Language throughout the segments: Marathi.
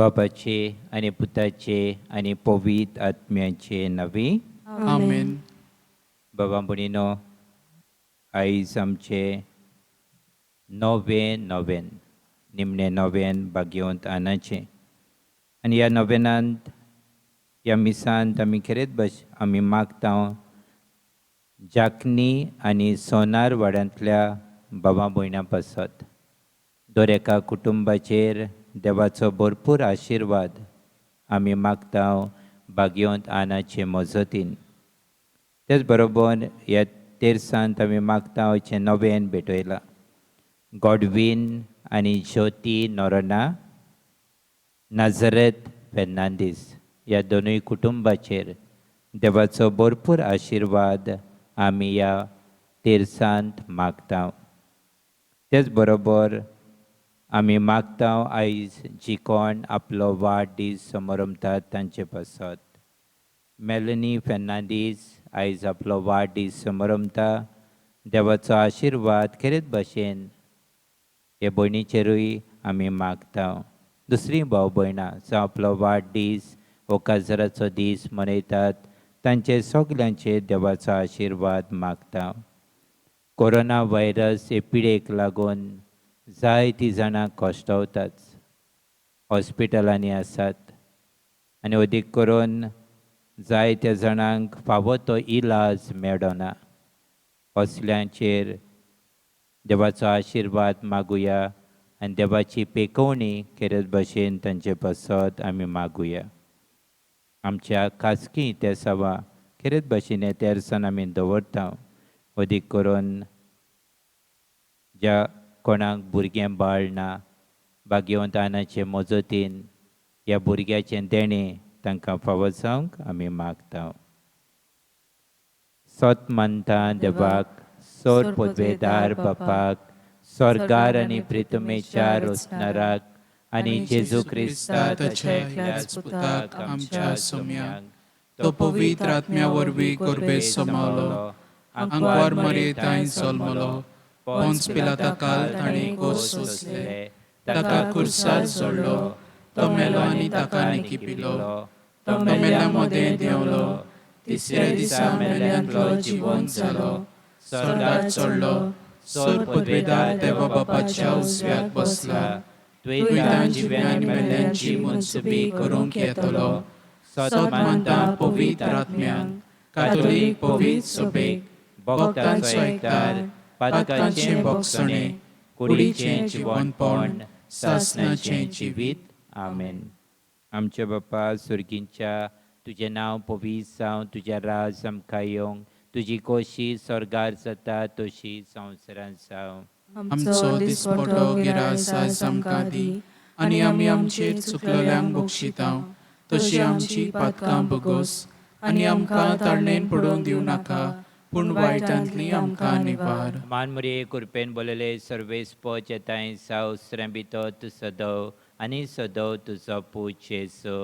बापाचे आणि पुताचे आणि पवित्र आत्म्याचे नवी. आमेन. बाबा भणीनो, आयज आमचे नोवेन निमणे नोवेन भाग्यवंत आनाचे आणि ह्या नोवेनांत ह्या मिसांत आमी खरेंच आमी मागता जाखणी आनी सोनार वाड्यांतल्या बाबा भयणां पासत दर एका कुटुंबाचेर देवाचो भरपूर आशिर्वाद आमी मागता भाग्यवंत आनाचे मजतीन. तेच बरोबर ह्या तेरसांत आमी मागता अशें नोवेन भेटयलां. गॉडवीन आनी ज्योती नोरोना नाझरेत फेर्नांदीस ह्या दोनूय कुटुंबाचेर देवाचो भरपूर आशिर्वाद आमी ह्या तेरसांत मागता. तेच बरोबर आमी मागता आयज जी कोण आपलो वाडदीस समोरमतात तांचे पासत. मेलनी फेर्नांदीस आयज आपलो वाडदीस समोरमता. देवाचो आशिर्वाद खरेंच भाशेन हे भयणीचेरूय आमी मागता. दुसरी भाव भयणां जो आपलो वाडदीस वो काजराचो दीस मनयतात तांचे सगल्यांचे देवाचो आशिर्वाद मागता. कोरोना व्हायरस हे पिडेक लागून जायतीं जाणां कश्टावतात, हॉस्पिटलांनी आसात आनी अदीक करून जायत्या जाणांक फावो तो इलाज मेळना. असल्यांचेर देवाचो आशिर्वाद मागुया आनी देवाची पेखवणी खरेंच भाशेन तांचे पासत आमी मागुया. आमच्या खासगी ते सवा खरेंच भाशेन हे तेरसान आमी दवरता. अदीक करून ज्या कोणाक भुरगें बाळ ना भाग्यवंत आनाचे मजतीन ह्या भुरग्याचें देणें तांकां फावो जावंक आमी मागता. सत मानता देवाक, सोर पदवेदार बापाक, स्वर्गार आनी प्रितमेच्या रोसनाराक आनी जेजू क्रिस्ता ताच्या एकल्याच पुताक आमच्या सोम्याक तो पवित्र आत्म्या वरवीं गोरबेस समावलो, आंकवार मरेताय जल्मलो, पोंच पिलाता काल ताणें कोस सोंसले, ताका खुर्सार जोडलो, तो मेलो आनी ताका निकिपिलो, तो मेल्या मदें देंवलो, तिसऱ्या दिसा मेल्यांतलो जिवंत जालो, स्वर्गांत चडलो, सोर पदवेदार देवा बापाच्या उजव्याक बसला, द्वैतांत जिव्या आनी मेल्यांची मनसुबी करूंक येतलो. सत मानता पवित्र आत्म्यांक, कातोलीक पवित्र सभेक, भक्तांचो एकठार, पातकांचे भोगसणे, कुडीचें जिवंतपण, सासणाचें जिवीत. आमेन. आमचे बापा सुर्गींच्या, तुजें नांव पवित्र जावं, तुजें राज आमकां येवंक, तुजी खोशी स्वर्गार जाता तशी संवसारांत जावं. आमचो दिसपटो गिरास आयज आमकां दी, आनी आमी आमचेर चुकलेल्यांक बक्षितांव, तशी आमची पातकां बगोस, आनी आमकां ताळणेन पडोवंक दिवं नाका, पूण वायटांतली आमकां निवार. मान मरे कुरपेन बोलले सर्वेस्प जेताय सावसरें भितर तूं सदव आनी सदव तुजो पूज जेसू.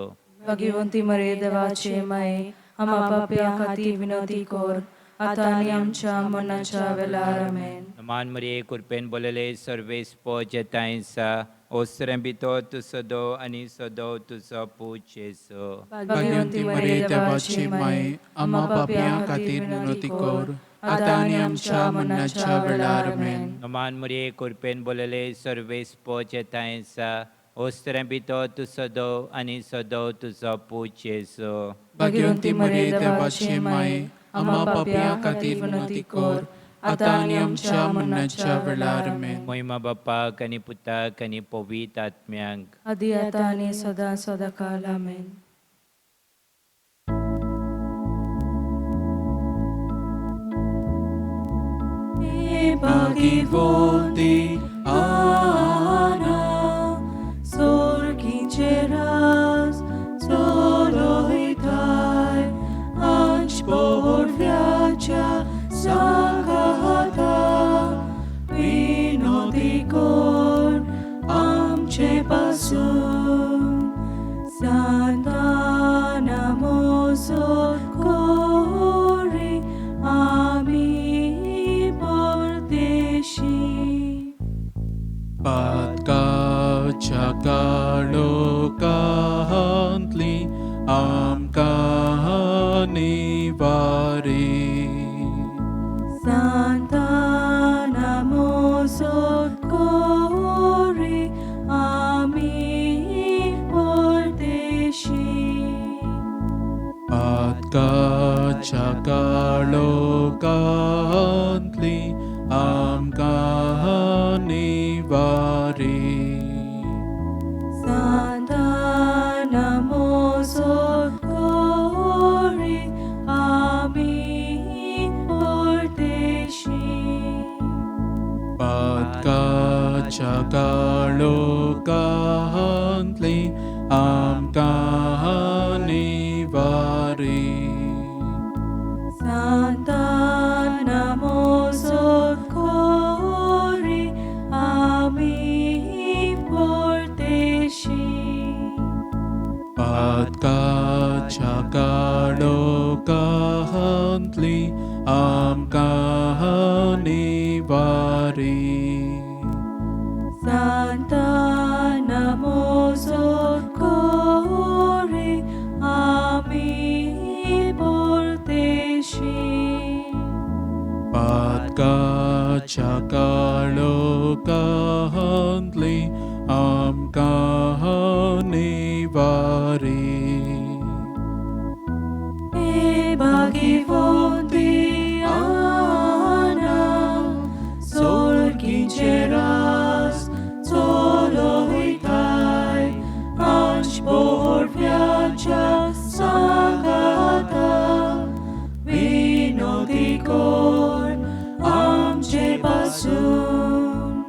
भाग्यवंती मरे देवाचे माये, आमा पाप्यां खातीर विनंती कर, आतां आनी आमच्या मरणाच्या वेळार आमेन. मान मरे कुरपेन बोलले सर्वेस्प जेताय सा ओसरें भितर तूं सदव आनी सदव तुजो पूज जेसू. भाग्यवंती मरे देवाची माये, आमा पाप्यां खातीर विनंती कर, आतां आनी आमच्या मरणाच्या वेळार आमेन. मान मरे कुरपेन बोलले सर्वेस्प जेताय सा ओसरें भितर तूं सदव आनी सदव तुजो पूज जेसू. भाग्यवंती मरे देवाची माये, आमा पाप्यां खातीर विनंती कर, आतां आनी आमच्या मरणाच्या वेळार आमेन. महिमा बापाक आनी पुताक आनी पवित्र आत्म्यांक. आदी आतां आनी सदां सदांकाल आमेन. भाग्यवंती आना, Sorginचे राज चलोयताय, आंच पोरव्याच्या सांगाता, विनोदी कोण आमचे पासून, सांताना मोसो कोरी आमी परदेशी. currently am Kanivari. Santa Namo Sotkori Ami Porteshi. Patka Chakalo currently am Kanivari. Santa Namo Sotkori Ami Porteshi. Patka Chakalo currently am Kanivari. Santa Namo Sotkori Ami Porteshi. Patka Chakalo currently am Kanivari. Ebagi fonti ana sol quinceras solo hitai anch por viaja sangata vino dicor amche pasun.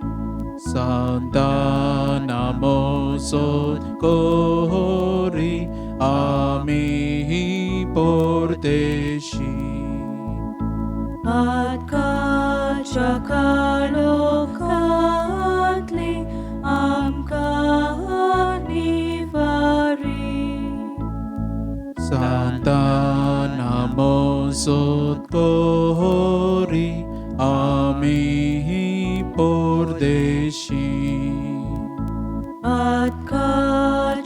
Santa Namo Sotkori Ami Porteshi. Patka Chakalo Katli Am Kanivari. Santa Namo Sotkori Ami Porteshi. Patka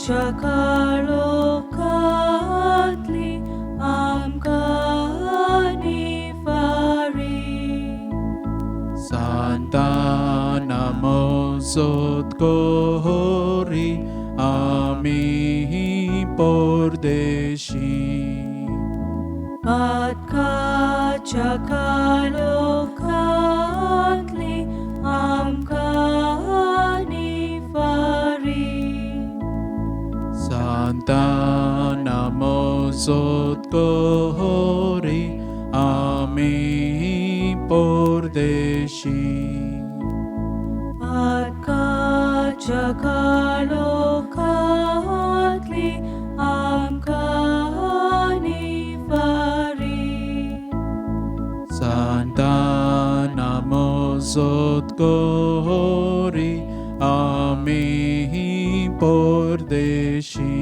Chakalo Katli Am Kanivari. Santa Namo Sotkori Ami Porteshi. Patka Chakalo Katli Am Kanivari. Santa Namo Sotkori Ami Porteshi. Patka Chakalo Katli Am Kanivari. Santa Namo Sotkori Ami Porteshi.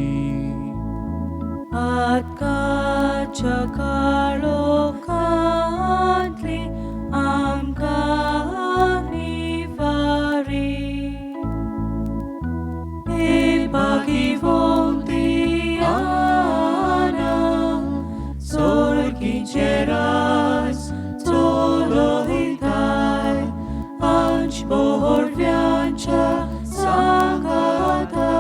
Patka Chakalo Katli Am Kanivari. Ebagi fonti ana sol quinceras solo hitai anch por viaja sangata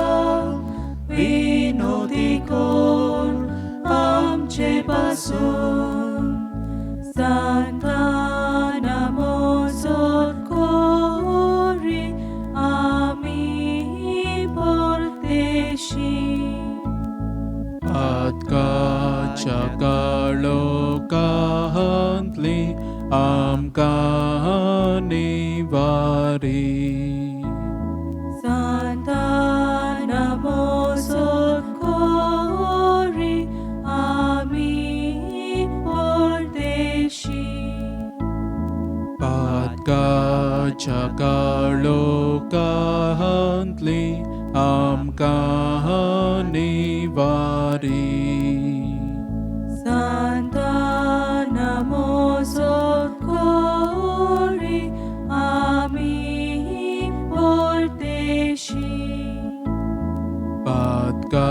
vino dicor amche pasun. Santa Namo Sotkori Ami Porteshi. Patka Chakalo currently am Kanivari. Santa Namo Sotkori Ami Porteshi. Patka Chakalo currently am Kanivari. Santa Namo Sotkori Ami Porteshi. Patka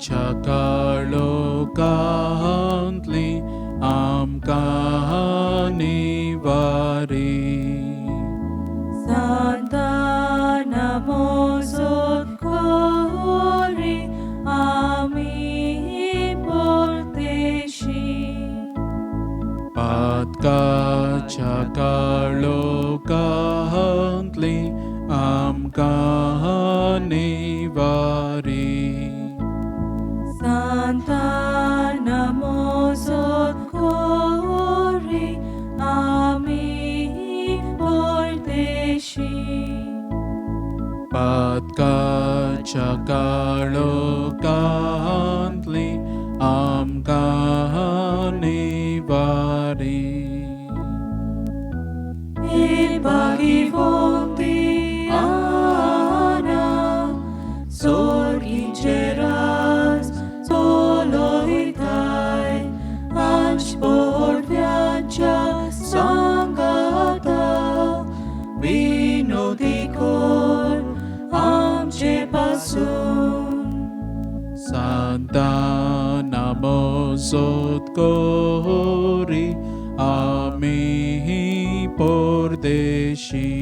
Chakalo currently am Kanivari. Santa Namo Sotkori Ami Porteshi. Patka Patkacha kalokantli amkanivari. Santa namosot kori ami pordeshi. Patkacha kalokantli amkanivari. Ipagivonti ana sorgingeras soloitai anspor viaggia sangata vinodikor amce pasun. Santa namosot kori ami pordeshi.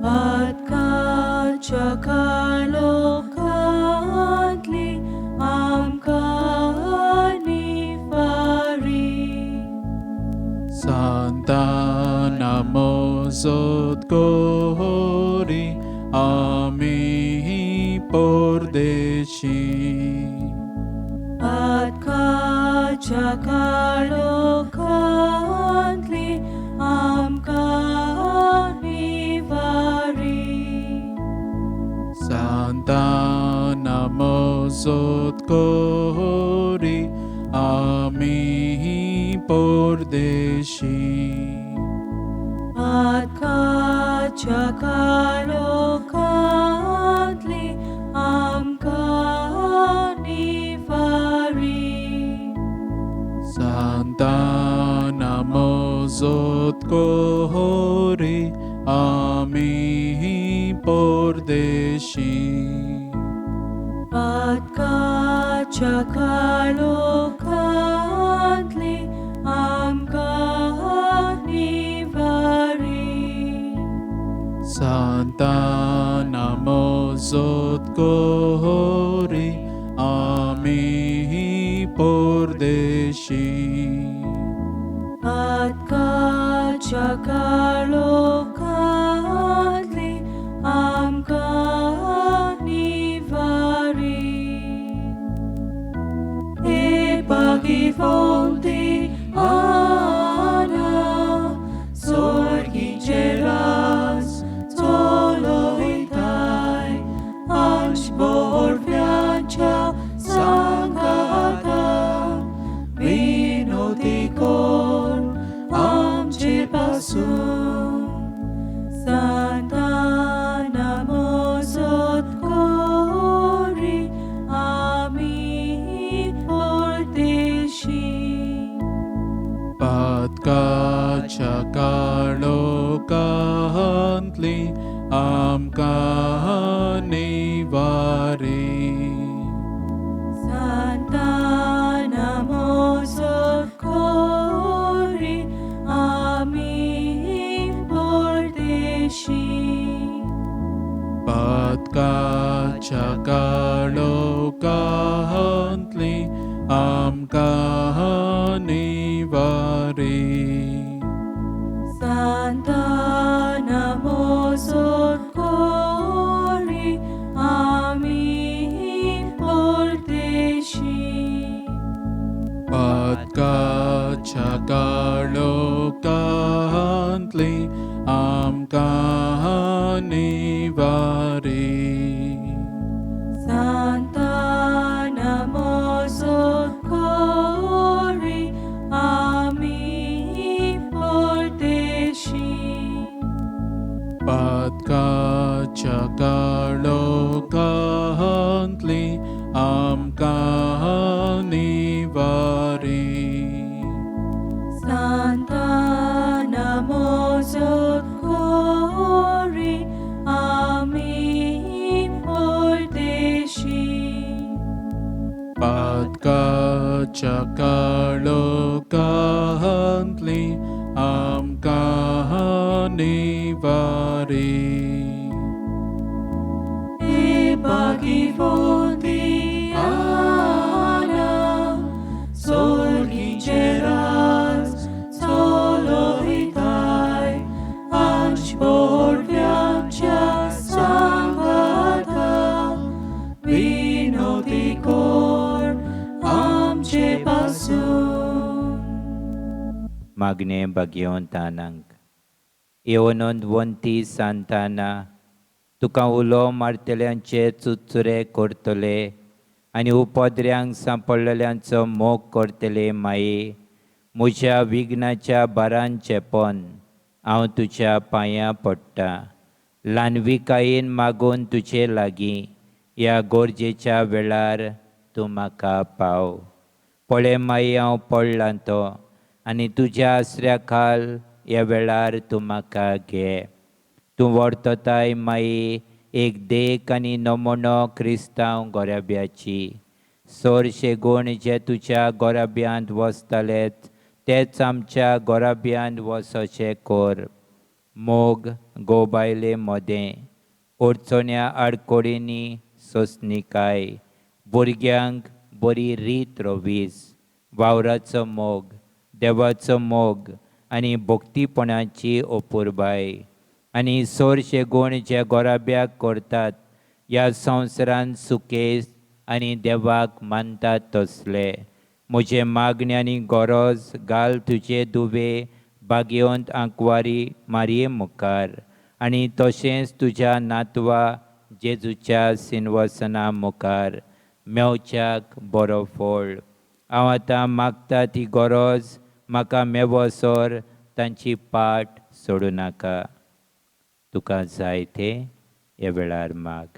Patkacha kalokantli amkanivari. Santa namosot kori ami pordeshi. Patkacha kalokantli amkanivari. Santa namosot kori ami pordeshi. Patkacha kalokantli amkanivari. Santa namosot kori ami pordeshi. Patkacha kalokantli amkanivari. Santa namosot kori ami pordeshi. Patkacha kalokantli amkanivari. Ipagivonti ana sorgingeras soloitai anspor viaggia sangata vinodikor amce pasun. Santa namosot kori ami pordeshi. Patkacha kalokantli amkanivari. Santa namosot kori ami pordeshi. Patkacha kalokantli amkanivari. Santa namosot kori ami pordeshi. Patkacha kalokantli amkanivari. Santa namosot kori ami pordeshi. Patkacha kalokantli amkanivari. Santa namosot kori ami pordeshi. Patkacha kalokantli amkanivari. Ipagivonti ana sorgingeras मागणें भाग्यवंतांक. येवनोंद वंती सांताना, तुका उलो मारतल्यांचे चुचुरे करतले आनी उपद्र्यांक सांपडलेल्यांचो मोग करतले माये, म्हज्या विघ्नाच्या बारान चेपन हांव तुज्या पांयां पडटा. ल्हानविकायेन मागून तुजे लागीं ह्या गरजेच्या वेळार तूं म्हाका पाव. पळय माये हांव पडलां तो, आनी तुज्या आसऱ्या खाल ह्या वेळार तूं म्हाका घे. तूं वर्तताय माये एक देख आनी नमूनो क्रिस्तांव गोराब्याची. चडशे गूण जे तुज्या गोराब्यांत वसतालेत तेच आमच्या गोराब्यांत वसोचे कर. मोग गोबायले मोदें, अडचण्या आडकोडींनी सोंसणीकाय, भुरग्यांक बरी रीत रोवीस, वावराचो मोग, देवाचो मोग आनी भक्तीपणाची अपुरबाय. आनी चडशे गूण जे गोराब्याक करतात ह्या संवसारांत सुकेस आनी देवाक मानतात तसले. म्हजे मागणी आनी गरज घाल तुजे दुवे भाग्यवंत आंकवारी मारये मुखार, आनी तशेंच तुज्या नातवा जेजूच्या सिंहासना मुखार मेवच्याक बरो फळ. हांव आतां मागता ती गरज म्हाका मेवसोर तांची पाट सोडूं नाका. तुका जाय ते ह्या वेळार माग.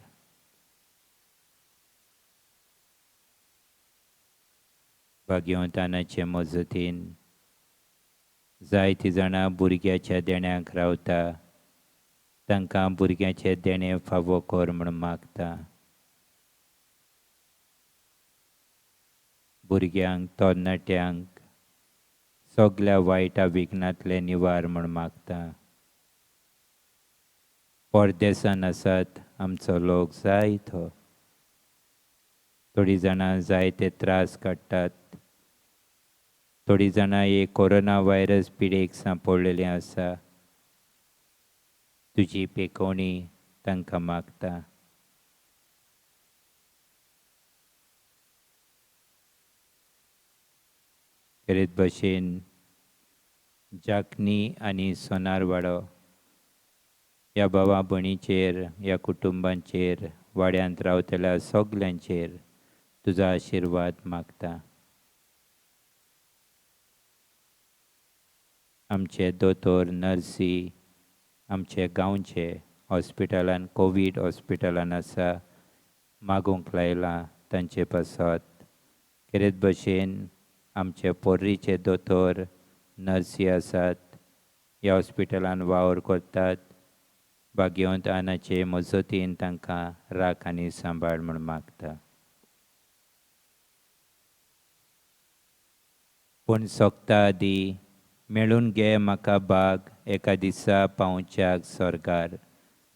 भाग्यवंतानाचे मजतीन जायतीं जाणां भुरग्याच्या देण्याक रावता. तांकां भुरग्याचे देणे फावो कर म्हूण मागता. भुरग्यांक तरणाट्यांक सगल्या वायटा विघ्नांतले निवार म्हूण मागता. परदेसान आसात आमचो लोक जाय तो. थोडीं जाणां जायते त्रास काडटात. थोडीं जाणां हे कोरोना व्हायरस पिडेक सांपडलेलीं आसा. तुजी पेखवणी तांकां मागता. खेरीत भशेन जाखणी आनी सोनारवाडो ह्या भावा भयणीचेर, ह्या कुटुंबांचेर, वाड्यांत रावतल्या सगल्यांचेर तुजो आशिर्वाद मागता. आमचे दोतोर नर्सी आमचे गांवचे हॉस्पिटलान कोवीड हॉस्पिटलान आसा मागूंक लायलां तांचे पासत. खेरीत भशेन आमचे पोर्रीचे दोतोर नर्सी आसात, ह्या हॉस्पिटलान वावर करतात. भाग्यवंत आनाचे मजतीन तांकां राख आनी सांबाळ म्हूण मागता. पूण सोगता आदी मेळून घे म्हाका भाग एका दिसा पावच्याक स्वर्गार.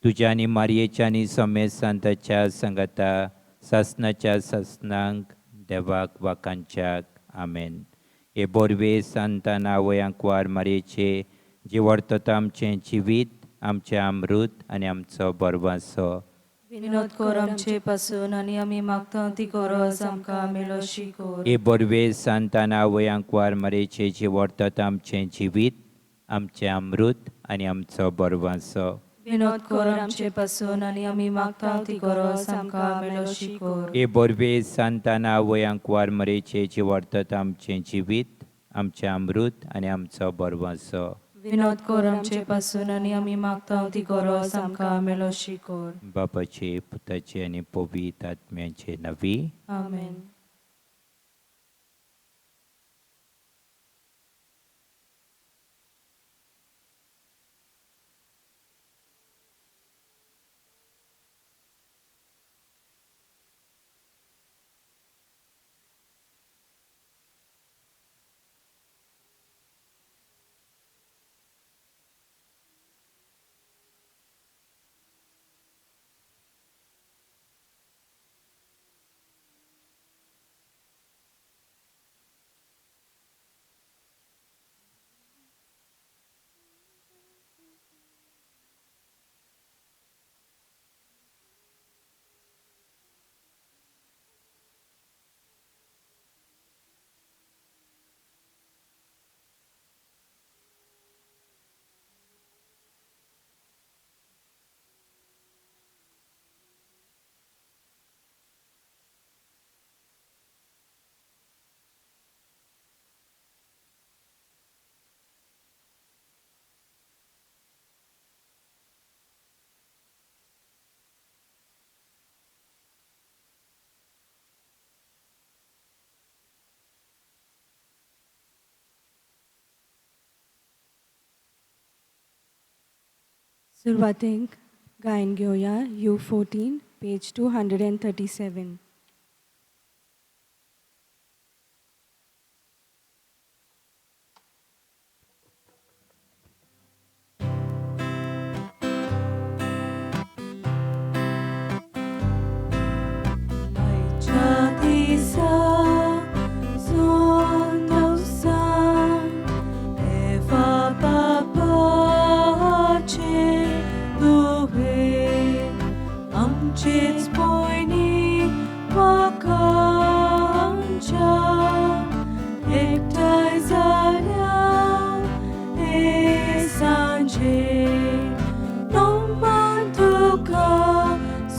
तुज्या आनी मारयेच्या आनी समेत सांताच्या सांगाता सासणाच्या सासणांक देवाक वाकांच्याक. आमेन. हे बोरवे सांतान आवयांकवार मारयेचे जी वर्तता आमचें जिवीत, आमचें अमृत आनी आमचो बरवासो. विनोद कर आमचे पासून आनी आमी मागता ती गरज आमकां मेलोशी कर. हे बोरवे सांतान आवयांकवार मारयेचे जी वर्तता आमचें जिवीत, आमचें अमृत आनी आमचो बरवासो. विनोद कर आमचे पासून आनी आमी मागता ती गरज आमकां मेलोशी कर. हे बोरवे सांतान आवयांकवार मारयेचे जी वर्तता आमचें जिवीत, आमचें अमृत आनी आमचो बरवासो. विनोद कर आमचे पासून आनी आमी मागता ती गरज आमकां मेलोशी कर. बापाचे, पुताचे आनी पवित्र आत्म्याचे नवी. आमेन. सुरवातीक गायन घेवया U14 पेज 237. आयच्या दिसा सोंदवसान एवा बापाचे दुहे आमचेच पयनी वाकांच्या एकठांय जाल्या हे सांजे नोमान तुका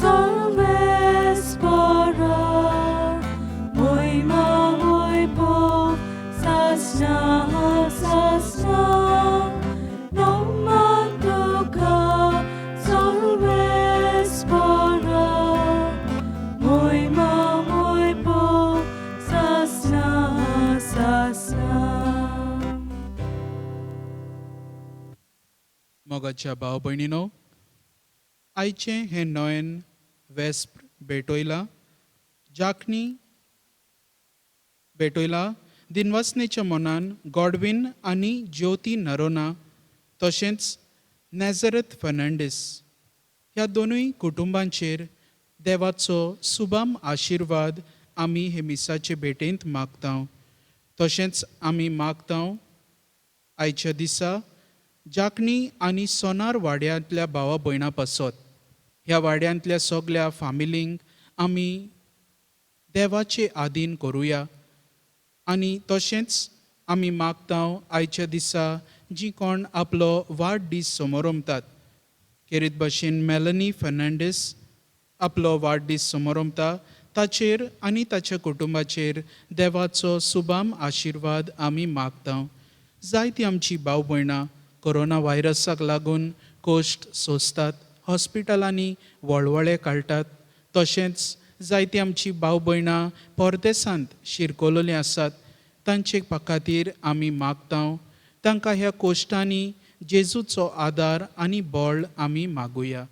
solves para moima moipo sasna sasna no mantuka solves para moima moipo sasna sasna. मोगाच्या भाव भयणीनो, आयचें हें नोयन वेस्प भेटोयला जाकनी भेटोयला दिनवासनेच्या मनान गॉडविन आनी ज्योती नरोना तशेंच नॅझरेथ फर्नांडीस ह्या दोनूय कुटुंबांचेर देवाचो सुबाम आशिर्वाद आमी हे मिसाचे भेटेंत मागतांव. तशेंच आमी मागतांव आयच्या दिसा जाकणी आनी सोनार वाड्यांतल्या भावा भयणां पासत ह्या वाड्यांतल्या सगल्या फामिलींक आमी देवाचे आदीन करुया. आनी तशेंच आमी मागतांव आयच्या दिसा जी कोण आपलो वाडदीस समोरमतात, खेरीत भाशेन मेलनी फर्नांडीस आपलो वाडदीस समोरमता, ताचेर आनी ताच्या कुटुंबाचेर देवाचो सुबाम आशिर्वाद आमी मागतांव. जायतीं आमची भाव भयणां कोरोना व्हायरसाक लागून कोश्ट सोंसतात, हॉस्पिटलांनी वळवळे काडटात. तशेंच जायतीं आमची भाव भयणां परदेसांत शिरकोलोलीं आसात. तांचे खातीर आमी मागतांव, तांकां ह्या कोश्टांनी जेजूचो आदार आनी बळ आमी मागुया.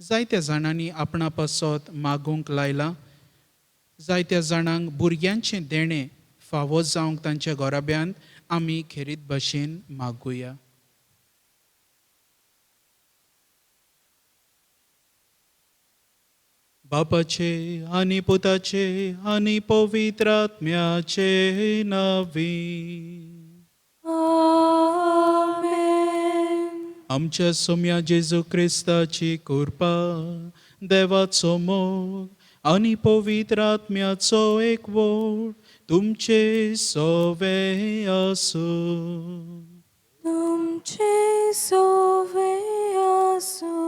जायत्या जाणांनी आपणा पासत मागूंक लायलां. जायत्या जाणांक भुरग्यांचें देणें फावो जावंक तांच्या घोराब्यांत आमी खेरीत भाशेन मागुया. बापाचे आनी पुताचे आनी पवित्र आत्म्याचे नावी. Amen. आमच्या सोम्या जेजू क्रिस्ताची कृपा, देवाचो मोग आनी पवित्र आत्म्याचो एकवट तुमचे सोवे आसूं. तुमचे सोवे आसूं.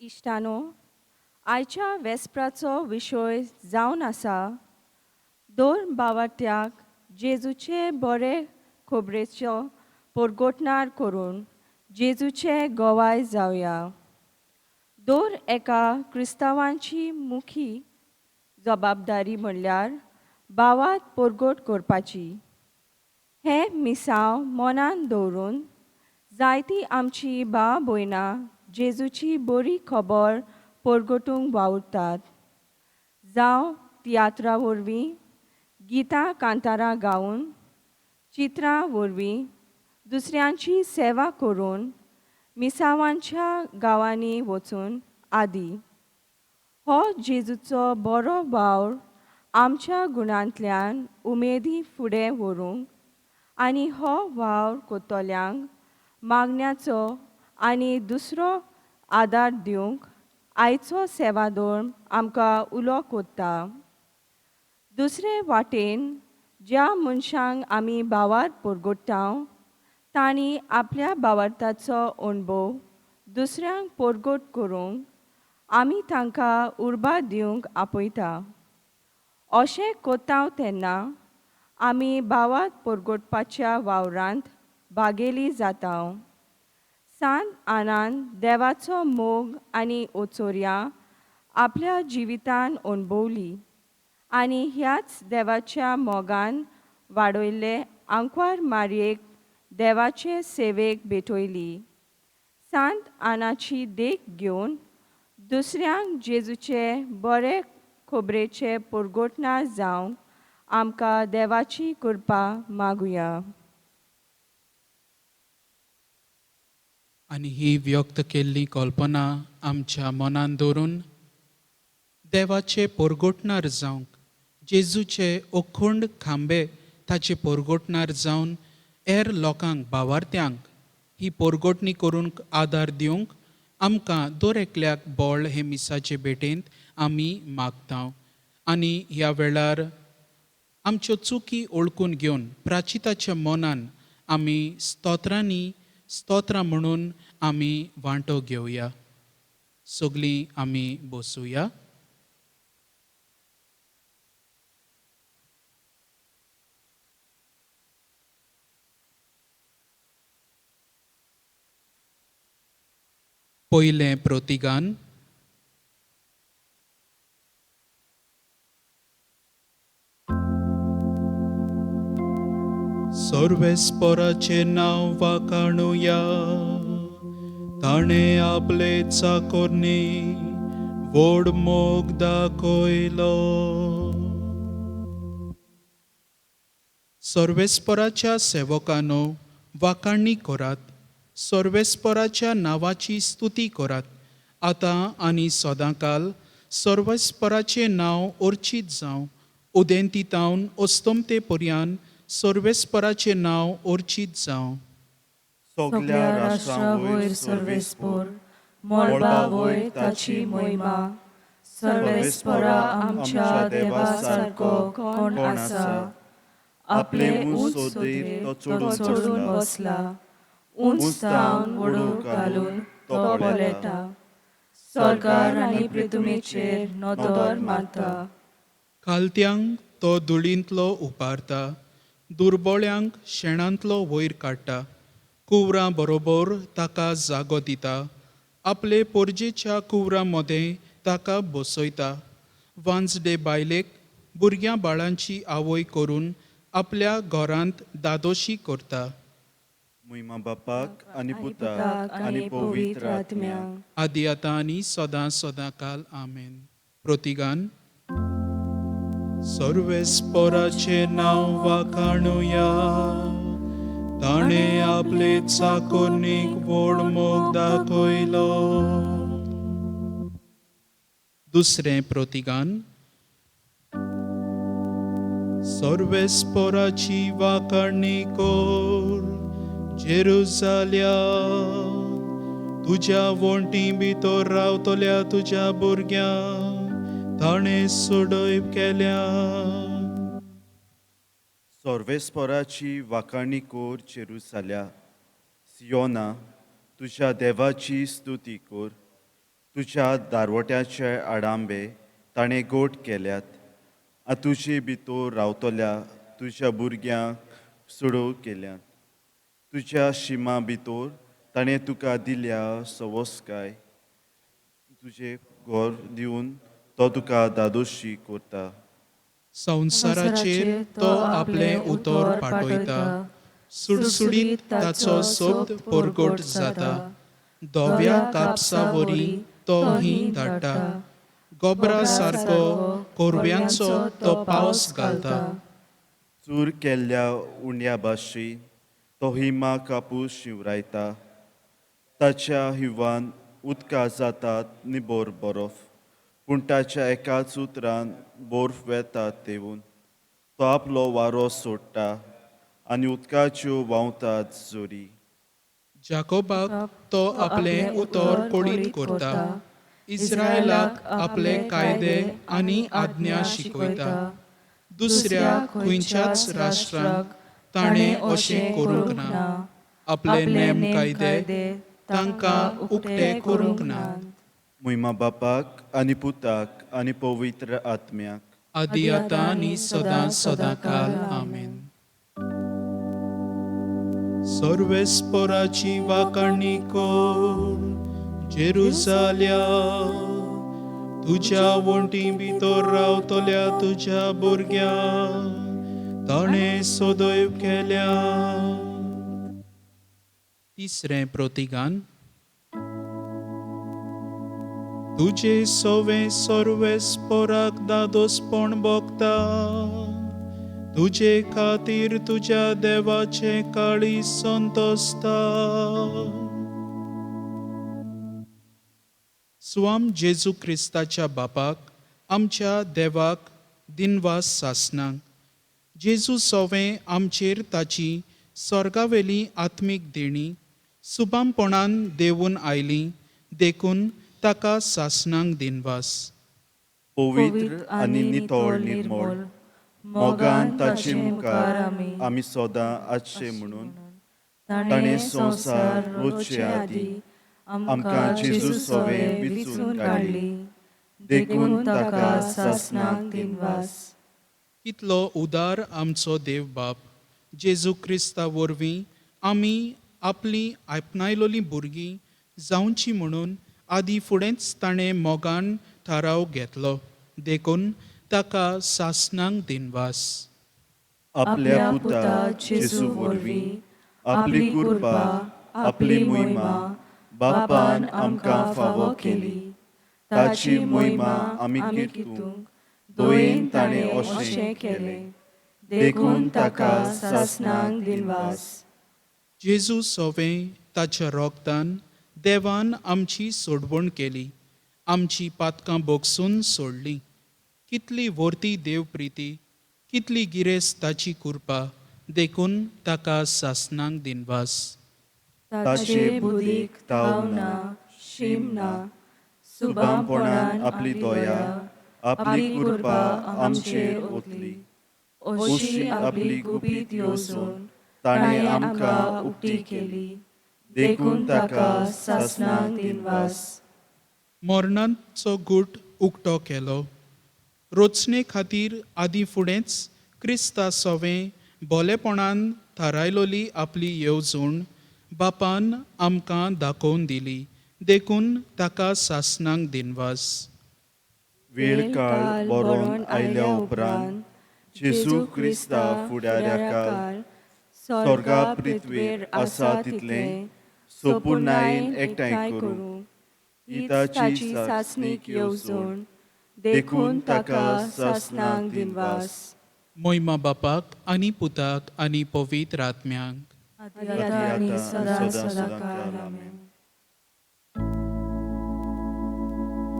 इश्टानो, आयच्या वेस्पराचो विशय जावन आसा दोन भावार्थ्याक जेजूचे बरे खोबरेचो परगोटणार करून जेजूचे गोवाय जावया. दर एका क्रिस्तांवांची मुखी जबाबदारी म्हणल्यार भावात परगोट करपाची. हे मिसांव मनान दवरून जायतीं आमची भाव भयणां जेजूची बरी खबर परगटूंक वावुरतात. जावं तियात्रा वरवीं, गितां कांतारां गावन, चित्रां वरवीं दुसऱ्यांची सेवा करून, मिसावांच्या गांवांनी वचून आदी. हो जेजूचो बरो वावर आमच्या गुणांतल्यान उमेदी फुडें व्हरूंक आनी हो वावर कोत्तोल्यांक मागण्याचो आनी दुसरो आदार दिवंक आयचो सेवाधर्म आमकां उलो कोत्ता. दुसरे वाटेन ज्या मनशांक आमी भावार्थ परगट्टांव तांणी आपल्या भावार्थाचो अणभव दुसऱ्यांक परगट करूंक आमी तांकां उर्बा दिवंक आपयता. अशें कोत्तांव तेन्ना आमी भावार्थ परगटपाच्या वावरांत भागेली जातांव. सांत आनान देवाचो मोग आनी ओचोऱ्या आपल्या जिवितान अणभवली आनी ह्याच देवाच्या मोगान वाडयल्ले आंकवार मारयेक देवाचे सेवेक भेटयली. सांत आनाची देख घेवन दुसऱ्यांक जेजूचे बरे खोबरेचे परगोटणार जावंक आमकां देवाची कृपा मागुया. आनी ही व्यक्त केल्ली कल्पना आमच्या मनान दवरून देवाचे परगोटणार जावंक जेजूचे अखंड खांबे ताचे परगोटणार जावन हेर लोकांक भावार्थ्यांक ही परगोटणी करूंक आदार दिवंक आमकां दर एकल्याक बोळ हे मिसाचे भेटेंत आमी मागता. आनी ह्या वेळार आमच्यो चुकी ओळखून घेवन प्राचिताच्या मनान आमी स्तोत्रां म्हणून आमी वांटो घेवया. सगळीं आमी बसूया. पयलें प्रतिगान. सर्वेस्पराचे नांव वाखाणुया. ताणें आपले चाकोरनी व्हड मोग दाखयलो. सर्वेस्पराच्या सेवकांनो, वाखाणणी करात. सर्वेस्पराच्या नांवाची स्तुती करात. आतां आनी सदांकाल सर्वेस्पराचें नांव अर्चीत जावं. उदेंतितावन अस्तमते पर्यान सर्वेस्पराचें नांव अर्चीत जावं. सगळ्या राष्ट्रा वयर सर्वेस्पर, मोळबा वयर ताची महिमा. सर्वेस्परा आमच्या देवा सारको कोण आसा. आपले उंच सोदरीत तो चडून बसला. उंच जावन वडूक घालून तो बोलेता. स्वर्गार आनी पृथ्वीचेर नदर मारता. खालत्यांक तो धुळींतलो उपारता. दुर्बळ्यांक शेणांतलो वयर काडटा. कुवरां बरोबर ताका जागो दिता. आपले पोरजेच्या कुवरां मदें ताका बसयता. वांजडे बायलेक भुरग्यां बाळांची आवय करून आपल्या घरांत दादोशी करता. महिमा बापाक आनी पुताक आनी पवित्र आत्म्याक. आदी आतां आनी सदां सदांकाल आमेन. प्रतिगान. सर्वेस्पराचे नांव वाखाणुया. ताणें आपले चाकोरनीक व्हड मोग दाखयलो. दुसरें प्रतिगान. सर्वेस्पराची वाखाणणी कर. जेरुसाल्या, तुज्या वणटी भितर रावतल्या तुज्या भुरग्यांक ताणें सडयप केल्या. सर्वेस्पराची वाखाणणी कर जेरुसाल्या. सियोना, तुज्या देवाची स्तुती कर. तुज्या दारवट्याचे आडांबे ताणें गोट केल्यात. तुजे भितर रावतल्या तुज्या भुरग्यांक सुडो केल्यात. तुज्या शिमा भितर ताणें तुका दिल्या सवस्काय. तुजें घर दिवन तो तुका दादोशी करता. संवसाराचेर तो आपलें उतर पाटयता. सुडसुडीत ताचो सोब परगट जाता. धव्या कापसा वरी तो ही धाडटा. गोबरा सारको कोरव्यांचो तो पावस घालता. चूर केल्ल्या उंड्या भाशी तो हिमा कापूस शिवरायता. ताच्या हिवान उदकां जातात निबोर बरफ. पूण ताच्या एकाच उतरान बर्फ वेतात तेवून. तो आपलो वारो सोडटा आनी उदकाच्यो व्हांवतात जोरी. जाकोबाक तो आपलें उतर कोडीत करता. इस्रायलाक आपले कायदे आनी आज्ञा शिकयता. दुसऱ्या खंयच्याच राष्ट्रांक ताणें अशें करूंक ना. आपले नेम कायदे तांकां उक्ते करूंक ना. महिमा बापाक आनी पुताक आनी पवित्र आत्म्याक. आदी आतां आनी सदां सदांकाल आमेन. सर्वेस्पराची वाखाणणी कर जेरुसाल्या. तुझ्या वंटी भितर रावतल्या तुझ्या भुरग्यांक ताणें सदैव केल्या. तिसरें प्रतिगान. तुझे सवे सर्वेस्पराक दादोसपण भोगता, तुझे खातीर तुझ्या देवाचे काळी संतोसता. स्वाम जेजू क्रिस्ताच्या बापाक, आमच्या देवाक दिनवास सासणांक. जेजू सोवें आमचेर ताची स्वर्गावेली आत्मीक देणी सुबामपणान देवून आयली, देखून ताका सासणांक दिनवास. पवित्र आनी नितळ निर्मळ मोगान ताचे मुखार आमी सदां आसचे म्हणून ताणें संवसार रचचे आदी आमकां जेजू सोवें विचून काडली, देखून ताका सासणांक दिनवास. कितलो उदार आमचो देव बाप. जेजू क्रिस्ता वरवीं आमी आपली आपणायलोली भुरगीं जावची म्हणून आदी फुडेंच ताणें मोगान थाराव घेतलो, देखून ताका सासणांक दिनवास. आपल्या पुता जेजू वरवीं आपली कृपा आपली मोहिमा बापान आमकां फावो केली. ताची मोहिमा आमी किर्तूंक दोयेन ताणें अशें केलें, देखून ताका सासणांक दिनवास. जेजू सोवें ताच्या रोगतान देवान आमची सोडवण केली, आमची पातकां बोगसून सोडली. कितली वर्ती देव प्रिती, कितली गिरेस्त ताची कृपा, देखून ताका सासणांक दिनवास. ताचे बुदीक ताव ना, शीम ना, सुबामपणान आपली दया आपली कृपा आमचेर ओतली. अशी आपली गुपीत येवजून ताणें आमकां उक्ती केली, देखून ताका सासणांक दिनवास. मरणाचो गूट उक्तो केलो. रोचणे खातीर आदी फुडेंच क्रिस्ता सोवें बोलेपणान थारायलोली आपली येवजण बापान आमकां दाखोवन दिली, देखून ताका सासणांक दिनवास. वेळ काळ बरोवन आयल्या उपरांत जेजू क्रिस्ता फुडाऱ्या काळ स्वर्गा पृथ्वीर आसा तितलें सोपुर्णायेन एकठांय करूं ही ताची सासणीक येवजण, देखून ताका सासणांक दिनवास. मोहिमा बापाक आनी पुताक आनी पवित्र आत्म्यांक. आतां आनी सदां सदांकाळ. आमेन.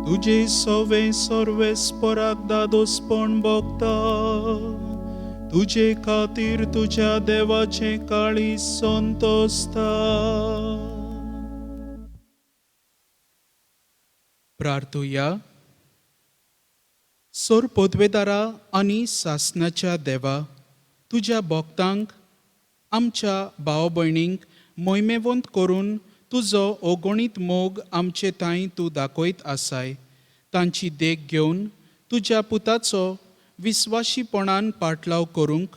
तुझे सवे सर्वेस्पराक दादोसपण भोगता, तुझे खातीर तुझ्या देवाचे काळी संतोसता. प्रार्थुया. सोर पोदवेदारा आनी सासणाच्या देवा, तुझ्या भोगतांक आमच्या भाव भयणींक मोहिमेवंत करून तुजो अगणीत मोग आमचे ताईं तूं दाखयत आसाय. तांची देख घेवन तुज्या पुताचो विस्वाशीपणान पाटलाव करूंक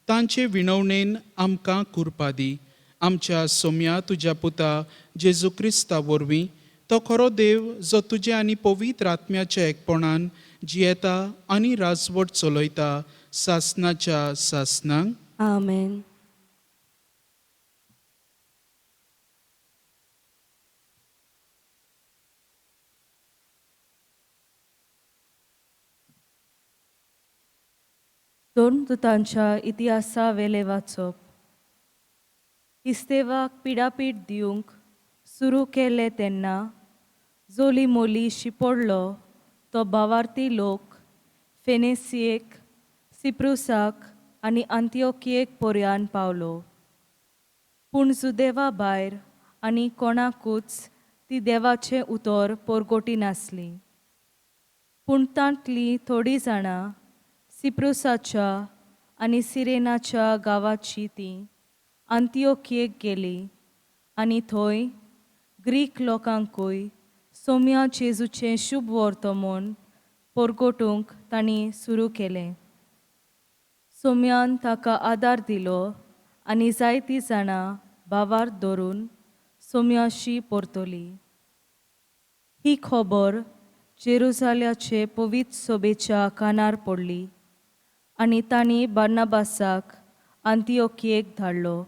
तांचे विणवणेन आमकां कृपा दी. आमच्या सोम्या तुज्या पुता जेजू क्रिस्ता वरवीं तो खरो देव जो तुजे आनी पवित्र आत्म्याच्या एकपणान जियेता आनी राजवट चलयता, सासणाच्या सासणांक. आमेन. दोन दुतांच्या इतिहासा वेले वाचप. इस्तेवाक पिडापीठ दिवंक सुरू केले तेन्ना जोली मोली शिपडलो तो भावार्थी लोक फेनेसियेक, सिप्रुसाक आनी अंत्योकियेक पर्यान पावलो. पूण सुदैवा भायर आनी कोणाकूच ती देवाचें उतर परगोटी नासली. पूण तांतलीं थोडीं जाणां सिप्रुसाच्या आनी सिरेनाच्या गांवाची तीं अंत्योकियेक गेलीं आनी थंय ग्रीक लोकांकूय सोम्या जेजूचें शुभ वर्तमान परगोटूंक तांणी सुरू केलें. सोम्यान ताका आदार दिलो आनी जायतीं जाणां भावार्थ धरून सोम्याशी परतली. ही खबर जेरुसाल्याचे पवित्र सोबेच्या कानार पडली आनी तांणी बार्नाबासाक अंतिओकियेक धाडलो.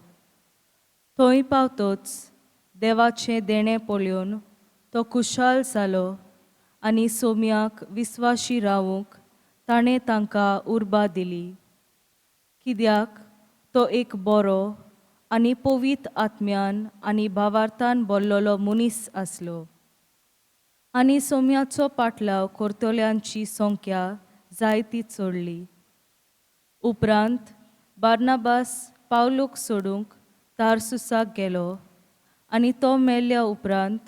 थंय पावतोच देवाचें देणें पळोवन तो खुशाल जालो आनी सोम्याक विस्वाशी रावूंक ताणें तांकां उर्बा दिली, कित्याक तो एक बरो आनी पवित्र आत्म्यान आनी भावार्थान भरलेलो मनीस आसलो. आनी सोम्याचो पाटलाव करतल्यांची संख्या जायती चडली. उपरांत बार्नाबास पावलूक सोडूंक तारसुसाक गेलो आनी तो मेल्ल्या उपरांत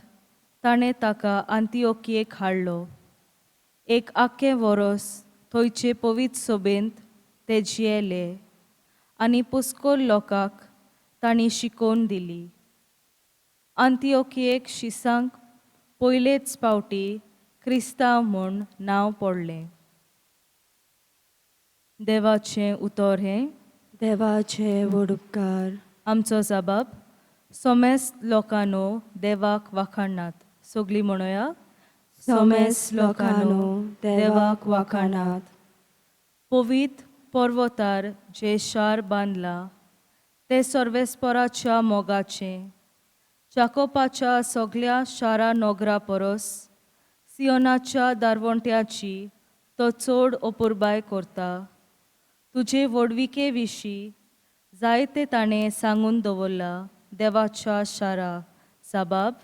ताणें ताका अंतिओकियेक हाडलो. एक आख्खें वरोस थंयचे पवित्र सोबेंत ते जियेले आनी पुस्कोल लोकांक तांणी शिकोवन दिली. अंतिओकियेक शिसांक पयलेच फावटी क्रिस्तांव म्हूण नांव पडलें. देवाचें उतर हें. देवाचे व्हड उपकार. आमचो जबाब. सोमेस्त लोकांनो देवाक वाखाणात. सगळीं म्हणूया. सोमेस्त लोकांनो देवाक वाखाणात. पवित्र पर्वतार जे शार बांदलां ते सर्वेस्पराच्या मोगाचें. जाकोबाच्या सगळ्या शारा नोगरा परस सियोनाच्या दारवंट्याची तो चड अपुरबाय करता. तुजे व्हडविके विशीं जायते ताणें सांगून दवरला. देवाच्या शारा. जबाब.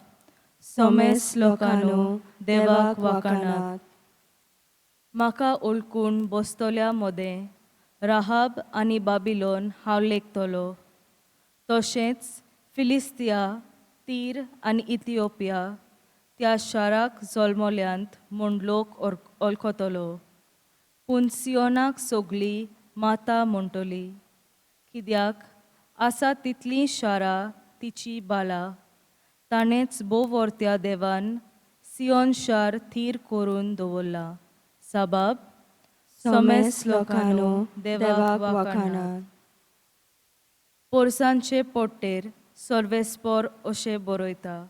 सोमेस्त लोकांनो देवाक वाखाणात. म्हाका ओळखून बसतल्या मदें राहाब आनी बाबिलोन हांव लेखतलो. तशेंच फिलिस्तिया, तीर आनी इथिओपिया त्या शाराक जल्मल्यांत म्हूण लोक वळखतलो. पूण सियोनाक सगळीं माता म्हणटली, कित्याक आसा तितलीं शारां तिची बाला. ताणेंच भोववर्त्या देवान सियोन शार थीर करून दवरला. जबाब. सोमेस्त लोकांनो देवाक वाखाणात. पोरसांचे पोट्टेर सर्वेस्पर अशें बरयता.